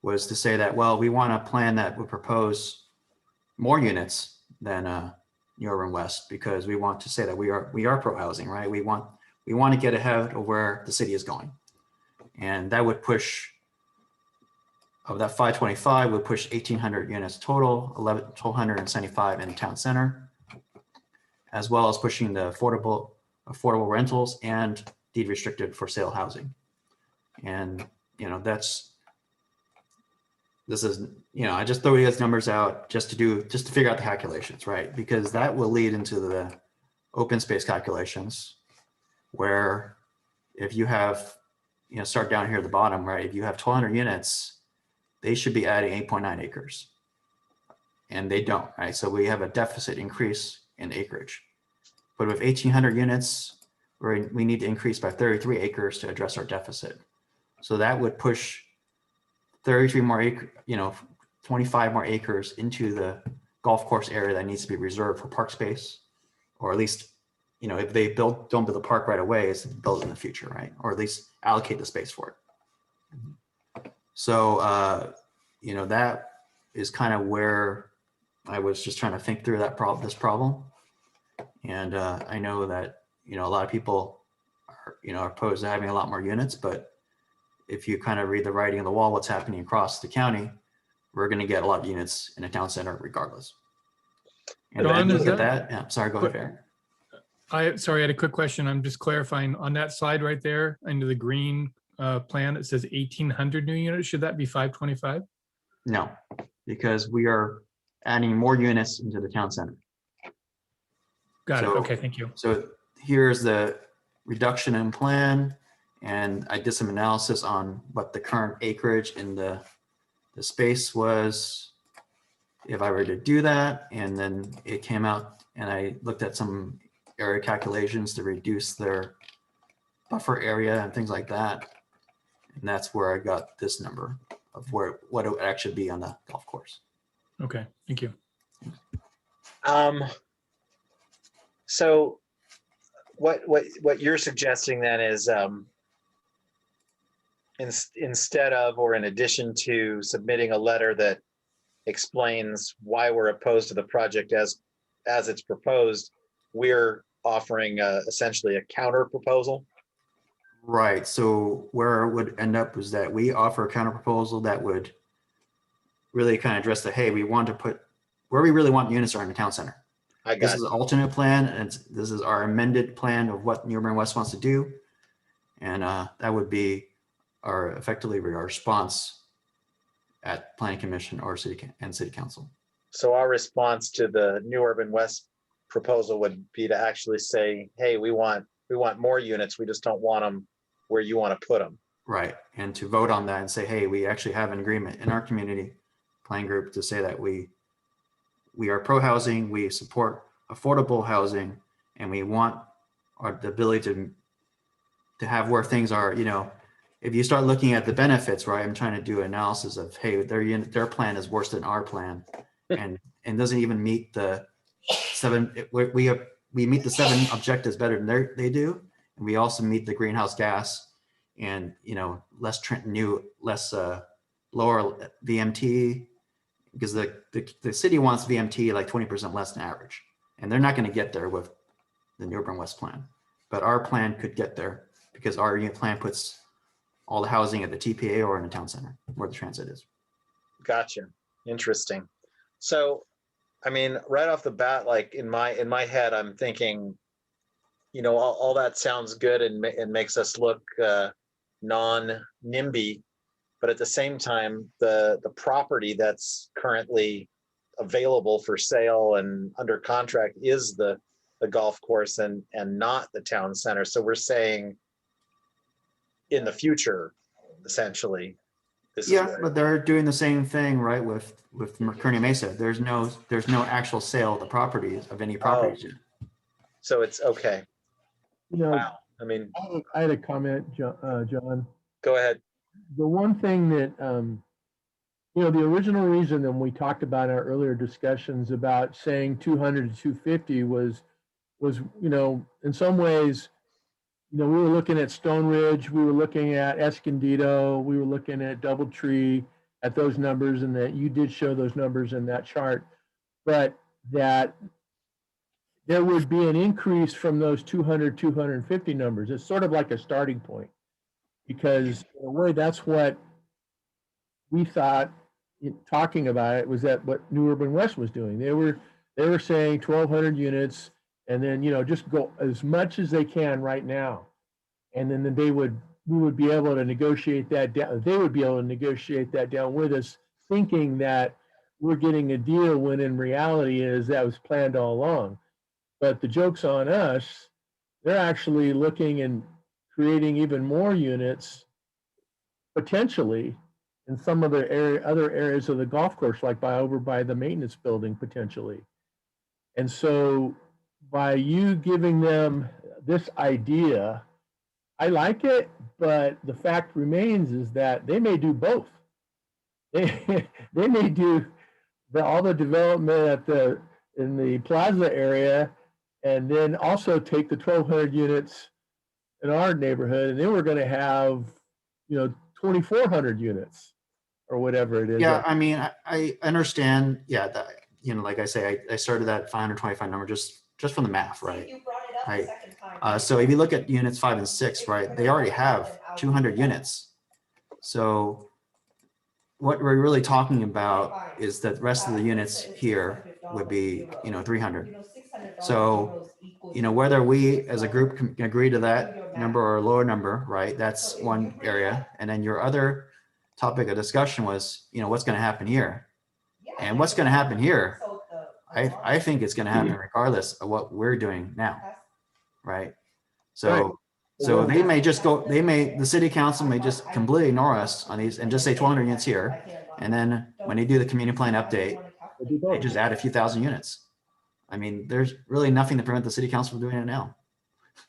was to say that, well, we want a plan that would propose more units than New Urban West, because we want to say that we are pro housing, right? We want to get ahead of where the city is going. And that would push, of that 525 would push 1,800 units total, 1,275 in the town center, as well as pushing the affordable rentals and deed restricted for sale housing. And, this is, I just throw these numbers out just to figure out the calculations, right? Because that will lead into the open space calculations, where if you have, start down here at the bottom, right? If you have 1,200 units, they should be adding 8.9 acres. And they don't, right? So we have a deficit increase in acreage. But with 1,800 units, we need to increase by 33 acres to address our deficit. So that would push 33 more acres, 25 more acres into the golf course area that needs to be reserved for park space, or at least, if they don't build the park right away, is build in the future, right? Or at least allocate the space for it. So, that is kind of where I was just trying to think through this problem. And I know that, a lot of people are opposed to having a lot more units, but if you kind of read the writing on the wall, what's happening across the county, we're going to get a lot of units in a town center regardless. And John, then look at that. Yeah, sorry, go ahead, Aaron. Sorry, I had a quick question. I'm just clarifying on that slide right there under the green plan, it says 1,800 new units. Should that be 525? No, because we are adding more units into the town center. Got it. Okay, thank you. So here's the reduction in plan. And I did some analysis on what the current acreage in the space was if I were to do that. And then it came out, and I looked at some area calculations to reduce their buffer area and things like that. And that's where I got this number of what it would actually be on the golf course. Okay, thank you. So what you're suggesting then is, instead of, or in addition to submitting a letter that explains why we're opposed to the project as it's proposed, we're offering essentially a counter proposal. Right. So where it would end up is that we offer a counter proposal that would really kind of address the, hey, we want to put where we really want units are in the town center. This is an alternate plan, and this is our amended plan of what New Urban West wants to do. And that would be effectively our response at Planning Commission or City Council. So our response to the New Urban West proposal would be to actually say, hey, we want more units. We just don't want them where you want to put them. Right. And to vote on that and say, hey, we actually have an agreement in our community plan group to say that we are pro housing, we support affordable housing, and we want the ability to have where things are, if you start looking at the benefits, right? I'm trying to do analysis of, hey, their plan is worse than our plan, and doesn't even meet the we meet the 7 objectives better than they do, and we also meet the greenhouse gas and less lower VMT, because the city wants VMT like 20% less than average, and they're not going to get there with the New Urban West plan, but our plan could get there because our plan puts all the housing at the TPA or in the town center where the transit is. Gotcha. Interesting. So, I mean, right off the bat, like in my head, I'm thinking, all that sounds good and makes us look non-NIMBY, but at the same time, the property that's currently available for sale and under contract is the golf course and not the town center. So we're saying in the future, essentially. But they're doing the same thing, right? With Kearney Mesa, there's no actual sale of the properties of any properties yet. So it's okay. Wow. I mean, I had a comment, John. Go ahead. The one thing that, the original reason that we talked about in our earlier discussions about saying 200 to 250 was, in some ways, you know, we were looking at Stone Ridge, we were looking at Escondido, we were looking at Doubletree at those numbers, and that you did show those numbers in that chart, but that there would be an increase from those 200, 250 numbers. It's sort of like a starting point, because in a way that's what we thought, talking about it, was that what New Urban West was doing. They were saying 1,200 units, and then, you know, just go as much as they can right now, and then we would be able to negotiate that down. They would be able to negotiate that down with us, thinking that we're getting a deal, when in reality is that was planned all along. But the joke's on us. They're actually looking and creating even more units potentially in some of the other areas of the golf course, like over by the maintenance building potentially. And so by you giving them this idea, I like it, but the fact remains is that they may do both. They may do all the development in the plaza area, and then also take the 1,200 units in our neighborhood, and then we're going to have, you know, 2,400 units or whatever it is. Yeah, I mean, I understand. Yeah, that, you know, like I say, I started that 525 number just from the math, right? So if you look at units 5 and 6, right, they already have 200 units. So what we're really talking about is that the rest of the units here would be, you know, 300. So, you know, whether we as a group can agree to that number or a lower number, right, that's one area. And then your other topic of discussion was, you know, what's going to happen here. And what's going to happen here, I think it's going to happen regardless of what we're doing now, right? So they may just go, the city council may just completely ignore us on these and just say 1,200 units here. And then when they do the community plan update, they just add a few thousand units. I mean, there's really nothing to prevent the city council from doing it now.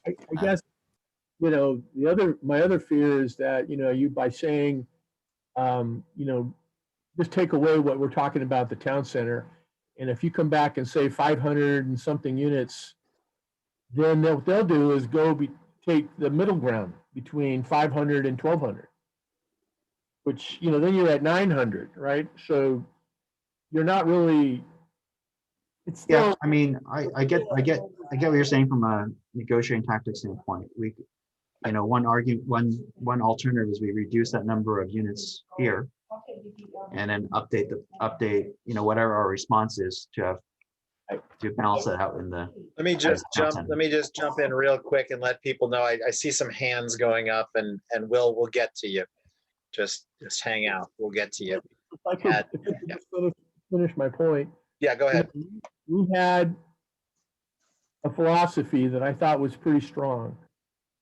I guess, you know, my other fear is that, you know, you, by saying, you know, just take away what we're talking about, the town center. And if you come back and say 500 and something units, then what they'll do is take the middle ground between 500 and 1,200, which, you know, then you're at 900, right? So you're not really, it's still. Yeah, I mean, I get what you're saying from a negotiating tactics standpoint. We, you know, one alternative is we reduce that number of units here, and then update, you know, whatever our response is to balance that out in the. Let me just jump in real quick and let people know. I see some hands going up, and we'll get to you. Just hang out. We'll get to you. If I could finish my point. Yeah, go ahead. We had a philosophy that I thought was pretty strong,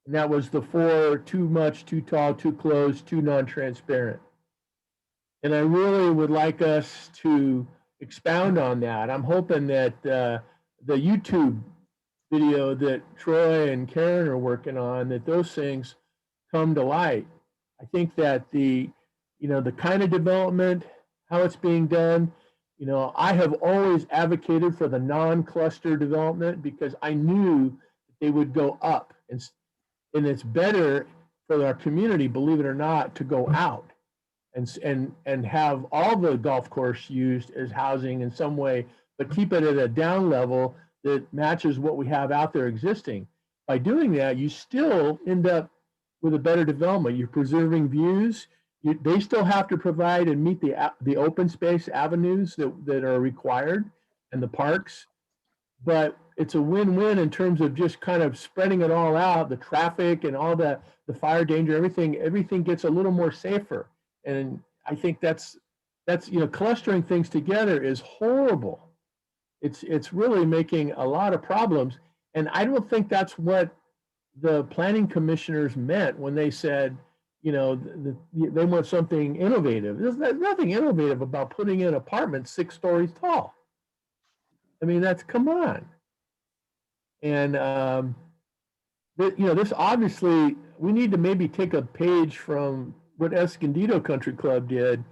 and that was the 4: too much, too tall, too close, too non-transparent. And I really would like us to expound on that. I'm hoping that the YouTube video that Troy and Karen are working on, that those things come to light. I think that the kind of development, how it's being done, you know, I have always advocated for the non-cluster development, because I knew they would go up, and it's better for our community, believe it or not, to go out and have all the golf course used as housing in some way, but keep it at a down level that matches what we have out there existing. By doing that, you still end up with a better development. You're preserving views. They still have to provide and meet the open space avenues that are required, and the parks, but it's a win-win in terms of just kind of spreading it all out, the traffic and all the fire danger, everything gets a little more safer. And I think that's, you know, clustering things together is horrible. It's really making a lot of problems. And I don't think that's what the planning commissioners meant when they said, you know, they want something innovative. There's nothing innovative about putting in apartments 6 stories tall. I mean, come on. And, you know, this obviously, we need to maybe take a page from what Escondido Country Club did.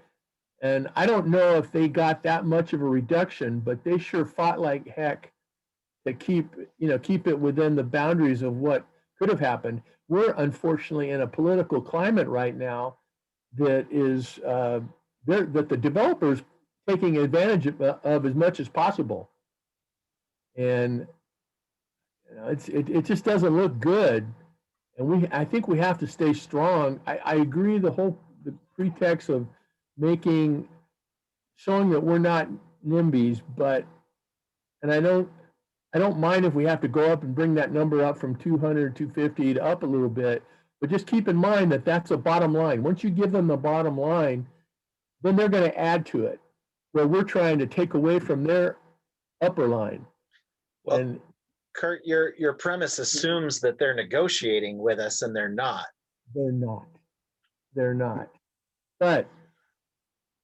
And I don't know if they got that much of a reduction, but they sure fought like heck to keep it within the boundaries of what could have happened. We're unfortunately in a political climate right now that is that the developers taking advantage of as much as possible, and you know, it just doesn't look good. And I think we have to stay strong. I agree the pretext of showing that we're not NIMBYs, but and I don't mind if we have to go up and bring that number up from 200, 250 to up a little bit, but just keep in mind that that's a bottom line. Once you give them the bottom line, then they're going to add to it, where we're trying to take away from their upper line. Well, and Kurt, your premise assumes that they're negotiating with us, and they're not. They're not. They're not. But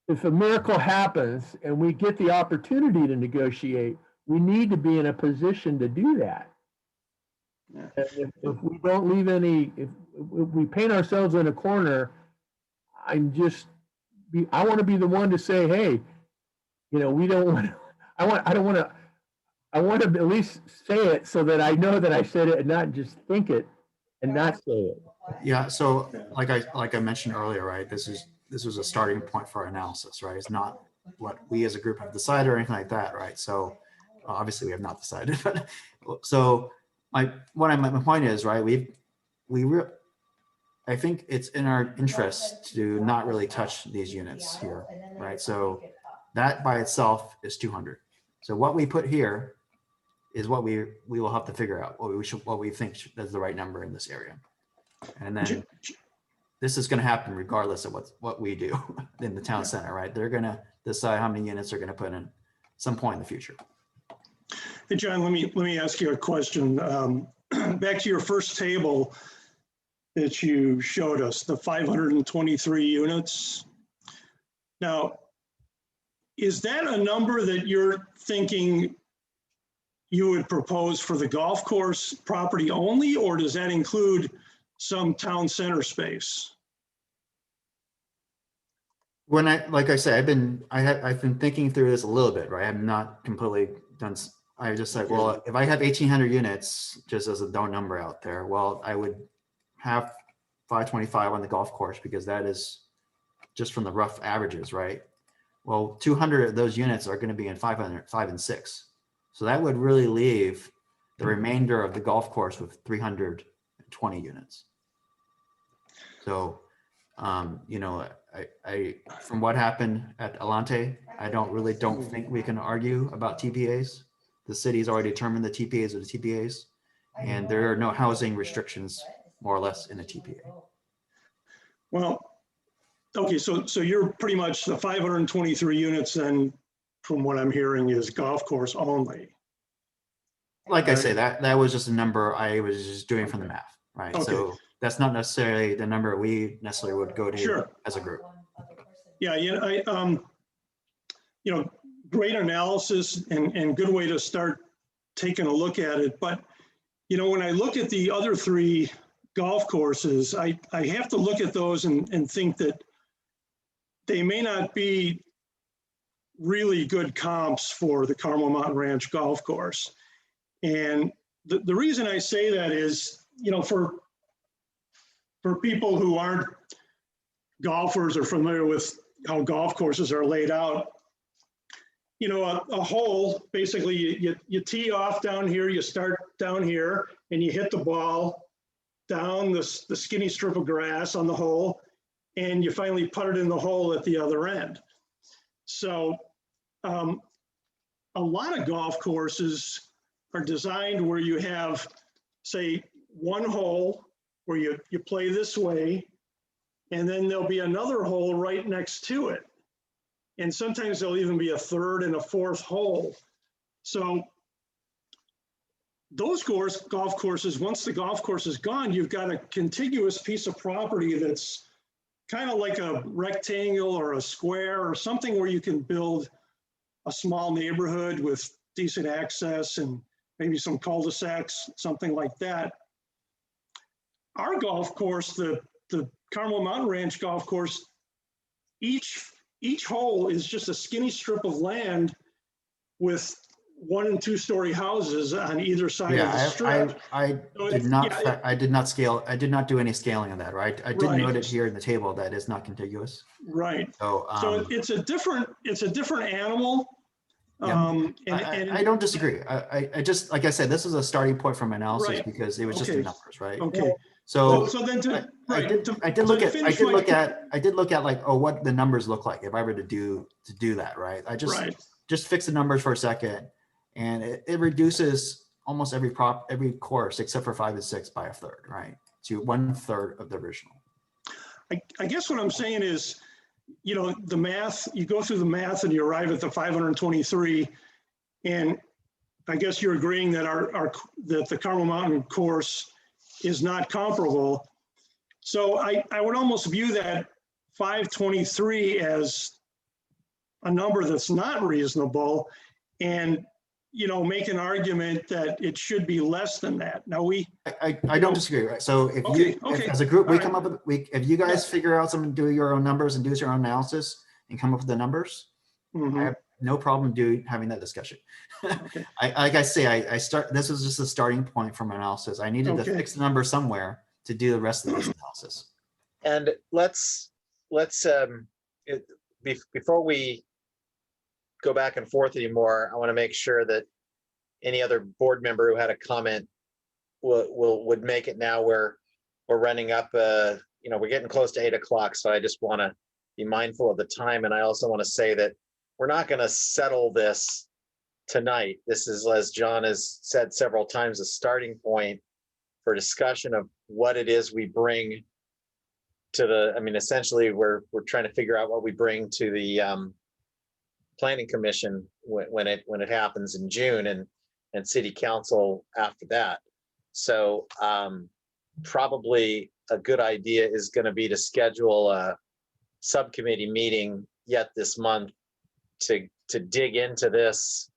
if a miracle happens and we get the opportunity to negotiate, we need to be in a position to do that. Yeah. And if we don't leave if we paint ourselves in a corner, I want to be the one to say, hey, you know, we don't want to, I want to at least say it so that I know that I said it and not just think it and not say it. Yeah. So like I mentioned earlier, right, this was a starting point for our analysis, right? It's not what we as a group have decided or anything like that, right? So obviously we have not decided, but so my point is, right, I think it's in our interest to not really touch these units here, right? So that by itself is 200. So what we put here is what we will have to figure out what we think is the right number in this area. And then this is going to happen regardless of what we do in the town center, right? They're going to decide how many units they're going to put in some point in the future. Hey, John, let me ask you a question. Back to your first table that you showed us, the 523 units. Now, is that a number that you're thinking you would propose for the golf course property only, or does that include some town center space? Like I said, I've been thinking through this a little bit, right? I'm not completely done. I just said, well, if I have 1,800 units, just as a number out there, well, I would have 525 on the golf course because that is just from the rough averages, right? Well, 200 of those units are going to be in 5 and 6. So that would really leave the remainder of the golf course with 320 units. So, you know, I from what happened at Alante, I don't think we can argue about TPAs. The city's already determined the TPAs are the TPAs, and there are no housing restrictions, more or less, in a TPA. Well, okay, so you're pretty much the 523 units then, from what I'm hearing, is golf course only. Like I say, that was just a number I was just doing from the math, right? Okay. So that's not necessarily the number we necessarily would go to Sure. as a group. Yeah, you know, great analysis and good way to start taking a look at it. But, you know, when I look at the other 3 golf courses, I have to look at those and think that they may not be really good comps for the Carmel Mountain Ranch golf course. And the reason I say that is, you know, for people who aren't golfers or familiar with how golf courses are laid out, you know, a hole, basically you tee off down here, you start down here, and you hit the ball down the skinny strip of grass on the hole, and you finally put it in the hole at the other end. So a lot of golf courses are designed where you have, say, one hole where you play this way, and then there'll be another hole right next to it. And sometimes there'll even be a third and a fourth hole. So those golf courses, once the golf course is gone, you've got a contiguous piece of property that's kind of like a rectangle or a square or something where you can build a small neighborhood with decent access and maybe some cul-de-sacs, something like that. Our golf course, the Carmel Mountain Ranch golf course, each hole is just a skinny strip of land with 1 and 2 story houses on either side of the Yeah, strip. I So did it's- not, yeah, I did not scale, I did not do any scaling on that, right? I did Right. note it here in the table that is not contiguous. Right. So, So it's a different animal. Yeah. And I don't disagree. I just, like I said, this is a starting point from analysis Right. because it was just the Okay. numbers, right? Okay. So So then to, I right. did look at like, oh, what the numbers look like if I were to do that, right? I just fix the numbers for a second, and it reduces almost every course except for 5 and 6 by a third, right? To 1/3 of the original. I guess what I'm saying is, you know, the math, you go through the math and you arrive at the 523. And I guess you're agreeing that that the Carmel Mountain course is not comparable. So I would almost view that 523 as a number that's not reasonable, and, you know, make an argument that it should be less than that. Now I don't disagree, right? So if if as a group, we come up with, if you guys figure out something, do your own numbers and do your own analysis and come up with the numbers, I have no problem having that discussion. Like I say, this was just a starting point from analysis. I needed to fix the number somewhere to do the rest of this analysis. And before we go back and forth anymore, I want to make sure that any other board member who had a comment would make it now. We're running up, you know, we're getting close to 8 o'clock. So I just want to be mindful of the time. And I also want to say that we're not going to settle this tonight. This is, as John has said several times, a starting point for discussion of what it is we bring to the, I mean, essentially we're trying to figure out what we bring to the Planning Commission when it happens in June, and City Council after that. So probably a good idea is going to be to schedule a subcommittee meeting yet this month to dig into this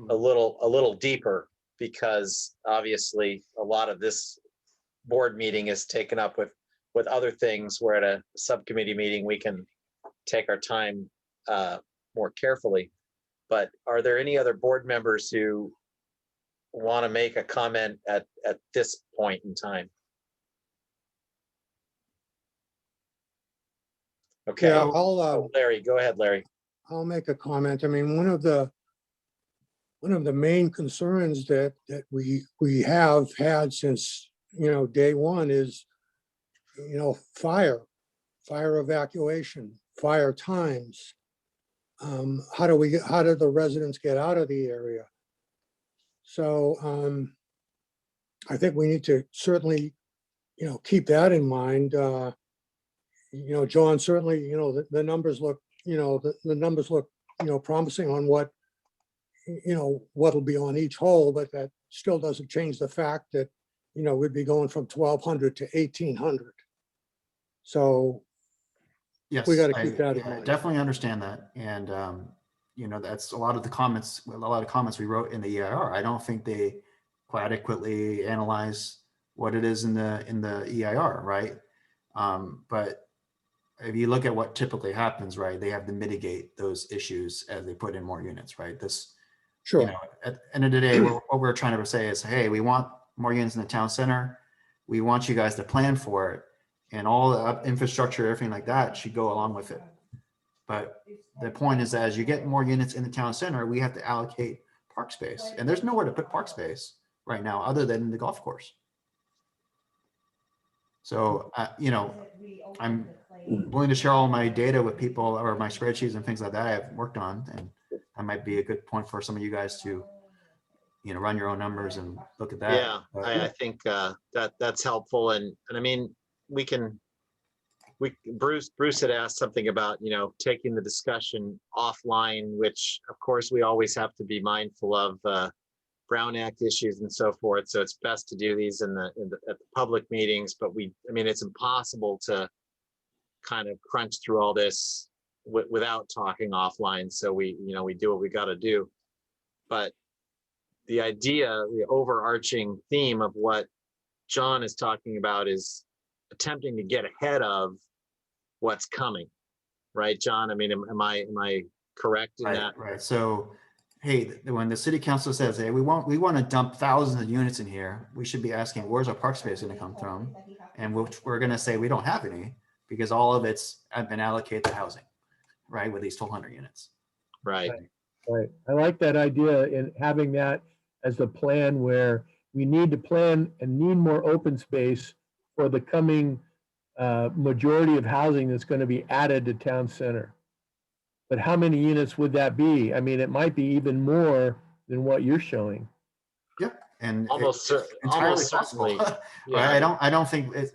a little deeper, because obviously a lot of this board meeting is taken up with other things, where at a subcommittee meeting we can take our time more carefully. But are there any other board members who want to make a comment at this point in time? Okay. Yeah, I'll, Larry, go ahead, Larry. I'll make a comment. I mean, one of the main concerns that we have had since, you know, day one is, you know, fire evacuation, fire times. How do the residents get out of the area? So I think we need to certainly, you know, keep that in mind. You know, John, certainly, you know, the numbers look, you know, the numbers look, you know, promising on what, you know, what'll be on each hole, but that still doesn't change the fact that, you know, we'd be going from 1,200 to 1,800. So yes, we got to keep that in I mind. definitely understand that. And, you know, that's a lot of comments we wrote in the EIR. I don't think they quite adequately analyze what it is in the EIR, right? But if you look at what typically happens, right, they have to mitigate those issues as they put in more units, right? Sure. You know, at the end of the day, what we're trying to say is, hey, we want more units in the town center. We want you guys to plan for it, and all the infrastructure, everything like that should go along with it. But the point is that as you get more units in the town center, we have to allocate park space, and there's nowhere to put park space right now other than the golf course. So, you know, I'm willing to share all my data with people, or my spreadsheets and things like that I've worked on, and that might be a good point for some of you guys to, you know, run your own numbers and look at that. Yeah, I think that's helpful, and I mean, Bruce had asked something about, you know, taking the discussion offline, which of course we always have to be mindful of Brown Act issues and so forth. So it's best to do these at the public meetings, but I mean, it's impossible to kind of crunch through all this without talking offline. So we do what we got to do. But the idea, the overarching theme of what John is talking about is attempting to get ahead of what's coming, right, John? I mean, am I correct in that? Right. So hey, when the city council says, hey, we want to dump thousands of units in here, we should be asking, where's our park space going to come from? And we're going to say we don't have any because all of it's been allocated to housing, right? With these 1,200 units. Right. Right. I like that idea in having that as a plan where we need to plan and need more open space for the coming majority of housing that's going to be added to town center. But how many units would that be? I mean, it might be even more than what you're showing. Yep. And Almost, it's entirely almost possible. certainly. Right? Yeah. I don't think it's,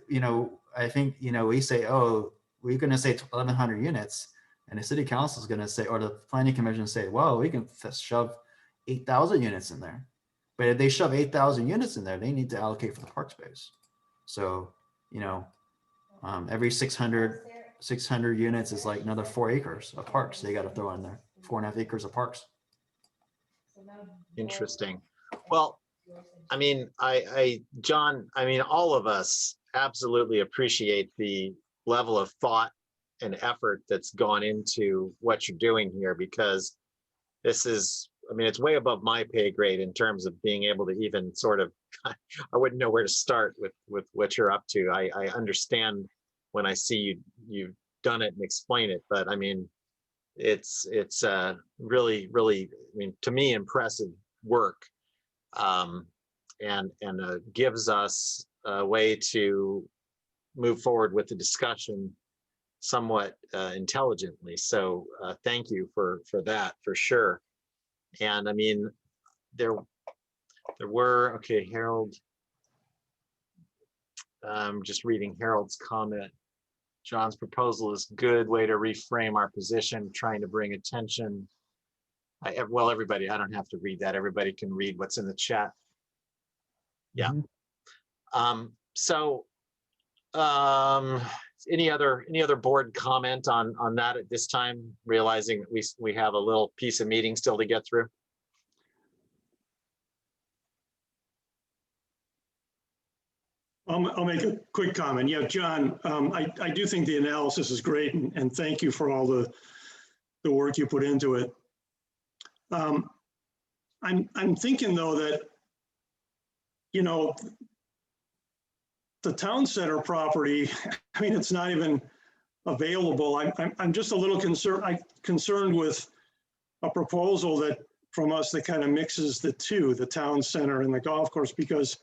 I think, we say, oh, we're going to say 1,100 units. And the city council is going to say, or the planning commission say, well, we can shove 8,000 units in there. But if they shove 8,000 units in there, they need to allocate for the park space. So, every 600 units is like another 4 acres of parks they got to throw in there, 4.5 acres of parks. Interesting. Well, I mean, John, I mean, all of us absolutely appreciate the level of thought and effort that's gone into what you're doing here, because this is, I mean, it's way above my pay grade in terms of being able to even sort of, I wouldn't know where to start with what you're up to. I understand when I see you've done it and explain it, but I mean, it's really, really, I mean, to me, impressive work, and gives us a way to move forward with the discussion somewhat intelligently. So thank you for that, for sure. And I mean, there were, okay, Harold, just reading Harold's comment. John's proposal is good way to reframe our position, trying to bring attention. Well, everybody, I don't have to read that. Everybody can read what's in the chat. Yeah. Any other board comment on that at this time, realizing that we have a little piece of meeting still to get through? I'll make a quick comment. Yeah, John, I do think the analysis is great, and thank you for all the work you put into it. I'm thinking though that, the town center property, I mean, it's not even available. I'm just a little concerned with a proposal that from us that kind of mixes the two, the town center and the golf course, because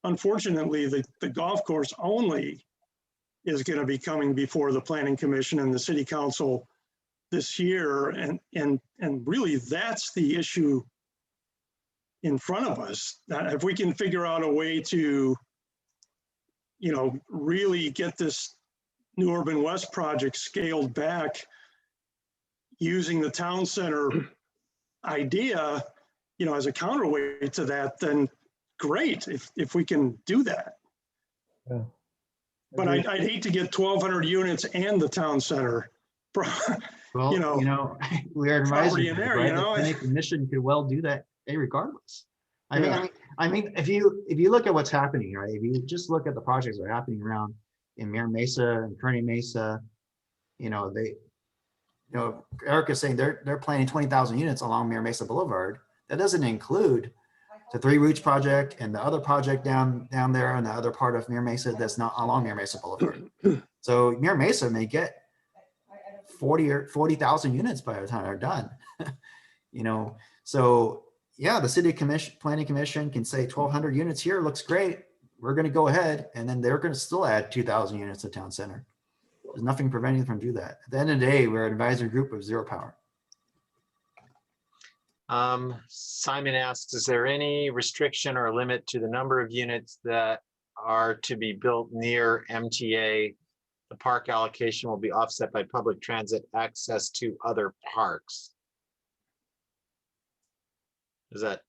unfortunately, the golf course only is going to be coming before the planning commission and the city council this year. And really that's the issue in front of us. If we can figure out a way to, really get this New Urban West project scaled back using the town center idea, as a counterweight to that, then great, if we can do that. Yeah. But I'd hate to get 1,200 units and the town center. Well, we're advisory, in there, right? The planning commission could well do that regardless. I mean, if you look at what's happening, right? If you just look at the projects that are happening around in Mira Mesa and Kearney Mesa, Eric is saying they're planning 20,000 units along Mira Mesa Boulevard. That doesn't include the Three Roots project and the other project down there in the other part of Mira Mesa that's not along Mira Mesa Boulevard. So Mira Mesa may get 40,000 units by the time they're done. So yeah, the city planning commission can say 1,200 units here looks great. We're going to go ahead, and then they're going to still add 2,000 units to town center. There's nothing preventing them from do that. At the end of the day, we're an advisory group of zero power. Simon asks, is there any restriction or limit to the number of units that are to be built near MTA? The park allocation will be offset by public transit access to other parks. Is that?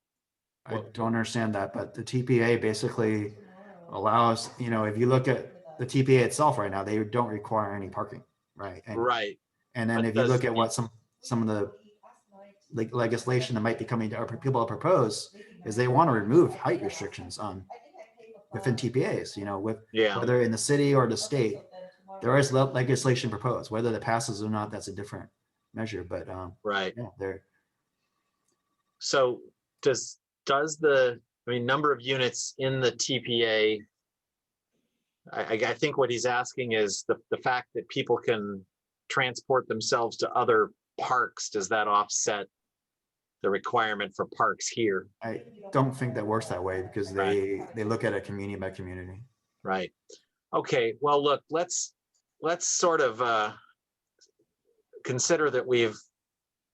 I don't understand that, but the TPA basically allows, if you look at the TPA itself right now, they don't require any parking, right? Right. And then if you look at what some of the legislation that might be coming to our people propose is they want to remove height restrictions within TPAs, whether in the city or the state, there is legislation proposed. Whether that passes or not, that's a different measure. But right. Yeah, So does the, I mean, number of units in the TPA, I think what he's asking is the fact that people can transport themselves to other parks, does that offset the requirement for parks here? I don't think that works that way because they look at it community by community. Right. Okay, well, look, let's sort of consider that we've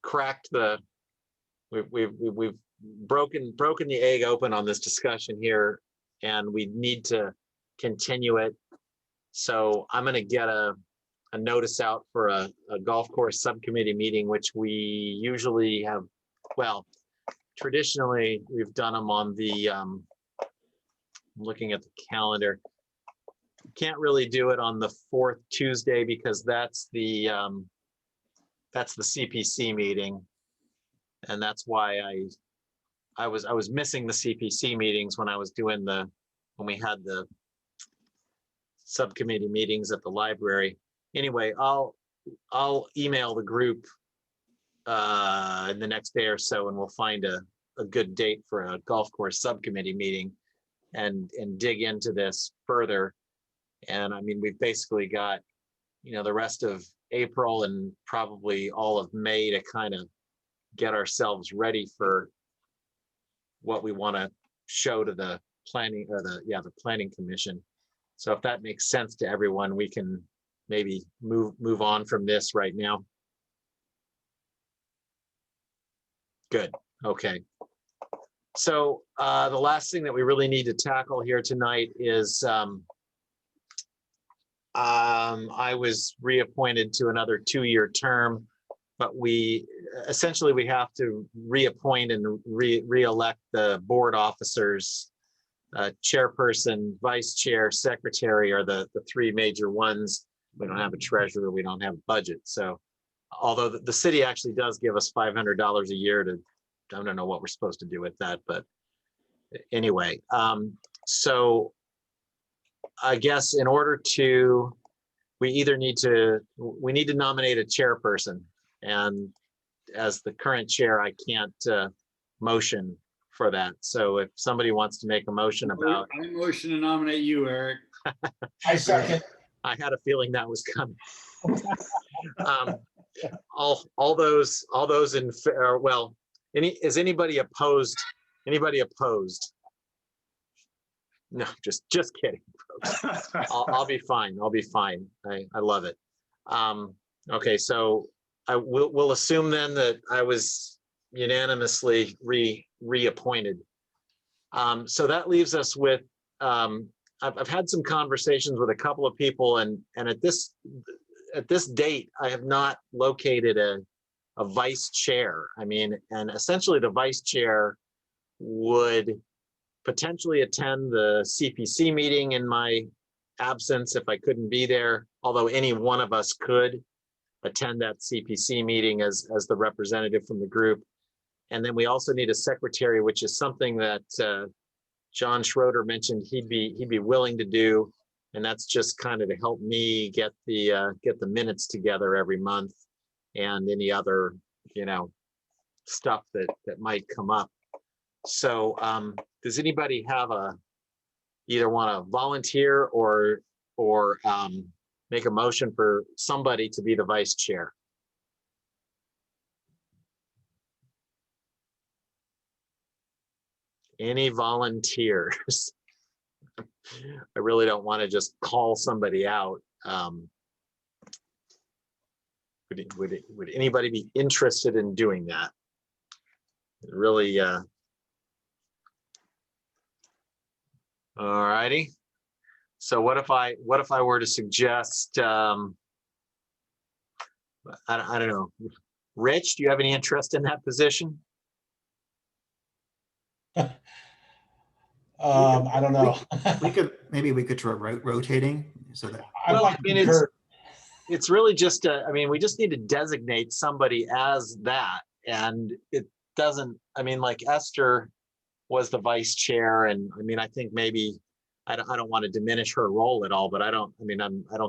cracked we've broken the egg open on this discussion here, and we need to continue it. So I'm going to get a notice out for a golf course subcommittee meeting, which we usually have. Well, traditionally we've done them on the I'm looking at the calendar. Can't really do it on the 4th Tuesday because that's the CPC meeting, and that's why I was missing the CPC meetings when I was doing when we had the subcommittee meetings at the library. Anyway, I'll email the group in the next day or so, and we'll find a good date for a golf course subcommittee meeting and dig into this further. And I mean, we've basically got, the rest of April and probably all of May to kind of get ourselves ready for what we want to show to the planning or the planning commission. So if that makes sense to everyone, we can maybe move on from this right now. Good. Okay. So the last thing that we really need to tackle here tonight is I was reappointed to another 2-year term, but we have to reappoint and re-elect the board officers. Chairperson, vice chair, secretary are the 3 major ones. We don't have a treasurer, we don't have a budget. So although the city actually does give us $500 a year to, I don't know what we're supposed to do with that, but anyway, so I guess in order to, we need to nominate a chairperson, and as the current chair, I can't motion for that. So if somebody wants to make a motion about, I motion to nominate you, Eric. I second. I had a feeling that was coming. All those in, well, is anybody opposed? Anybody opposed? No, just kidding, folks. I'll be fine. I'll be fine. I love it. Okay, so we'll assume then that I was unanimously reappointed. So that leaves us with, I've had some conversations with a couple of people, and at this date, I have not located a vice chair. I mean, and essentially the vice chair would potentially attend the CPC meeting in my absence if I couldn't be there, although any one of us could attend that CPC meeting as the representative from the group. And then we also need a secretary, which is something that John Schroeder mentioned he'd be willing to do, and that's just kind of to help me get the minutes together every month and any other stuff that might come up. So does anybody have either want to volunteer or make a motion for somebody to be the vice chair? Any volunteers? I really don't want to just call somebody out. Would anybody be interested in doing that? Really, all righty. So what if I were to suggest, I don't know, Rich, do you have any interest in that position? I don't know. Maybe we could try rotating so that. Well, I mean, it's really just I mean, we just need to designate somebody as that, and it doesn't. I mean, like Esther was the vice chair, and I mean, I think maybe I don't want to diminish her role at all, but I don't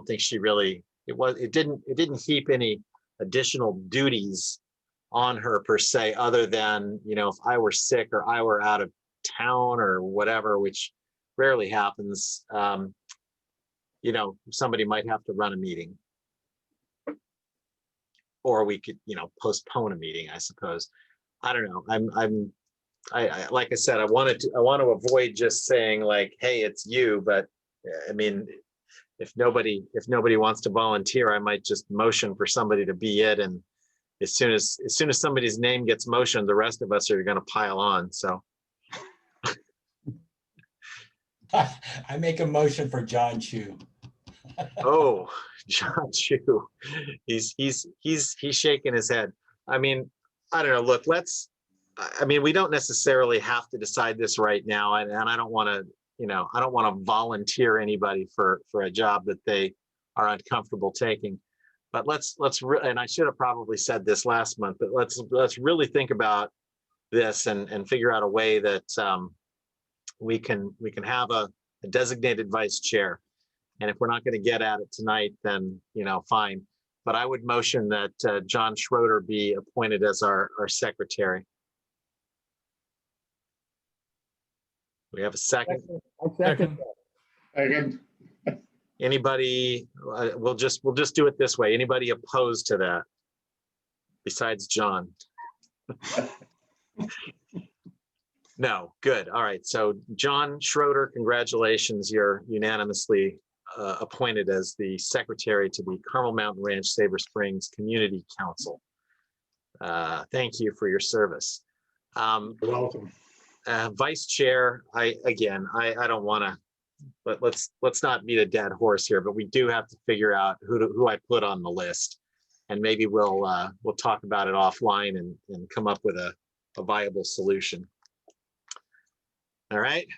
think she really it didn't heap any additional duties on her per se, other than, you know, if I were sick or I were out of town or whatever, which rarely happens, you know, somebody might have to run a meeting. Or we could, you know, postpone a meeting, I suppose. I don't know. I like I said, I want to avoid just saying like, hey, it's you, but I mean, if nobody wants to volunteer, I might just motion for somebody to be it. And as soon as somebody's name gets motioned, the rest of us are going to pile on. So I make a motion for John Chu. oh, John Chu, he's shaking his head. I mean, I don't know. Look, I mean, we don't necessarily have to decide this right now, and I don't want to, you know, I don't want to volunteer anybody for a job that they are uncomfortable taking. But and I should have probably said this last month, but let's really think about this and figure out a way that we can have a designated vice chair. And if we're not going to get at it tonight, then, you know, fine. But I would motion that John Schroeder be appointed as our secretary. We have a second. Second. Second. Anybody? We'll just do it this way. Anybody opposed to that? Besides John. No. Good. All right. So John Schroeder, congratulations. You're unanimously appointed as the secretary to the Carmel Mountain Ranch Sabre Springs Community Council. Thank you for your service. You're welcome. Vice chair, I don't want to, but let's not beat a dead horse here, but we do have to figure out who I put on the list, and maybe we'll talk about it offline and come up with a viable solution. All right.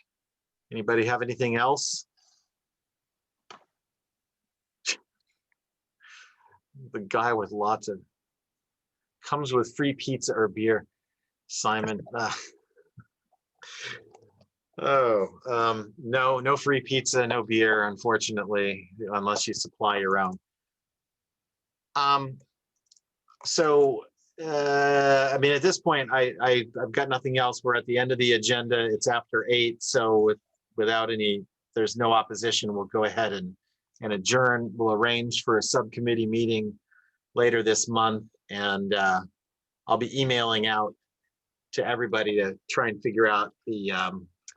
Anybody have anything else? The guy with comes with free pizza or beer, Simon. No free pizza, no beer, unfortunately, unless you supply your own. So I mean, at this point, I've got nothing else. We're at the end of the agenda. It's after 8, so there's no opposition. We'll go ahead and adjourn. We'll arrange for a subcommittee meeting later this month, and I'll be emailing out to everybody to try and figure out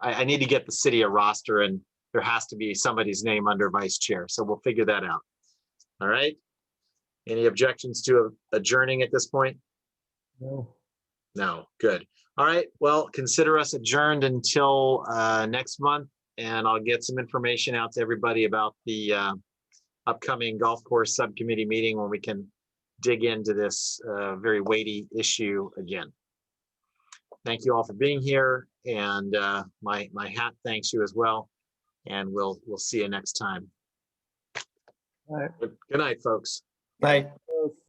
I need to get the city a roster, and there has to be somebody's name under vice chair. So we'll figure that out. All right. Any objections to adjourning at this point? No. No. Good. All right. Well, consider us adjourned until next month, and I'll get some information out to everybody about the upcoming golf course subcommittee meeting when we can dig into this very weighty issue again. Thank you all for being here, and my hat thanks you as well. And we'll see you next time. All right. Good night, folks. Night.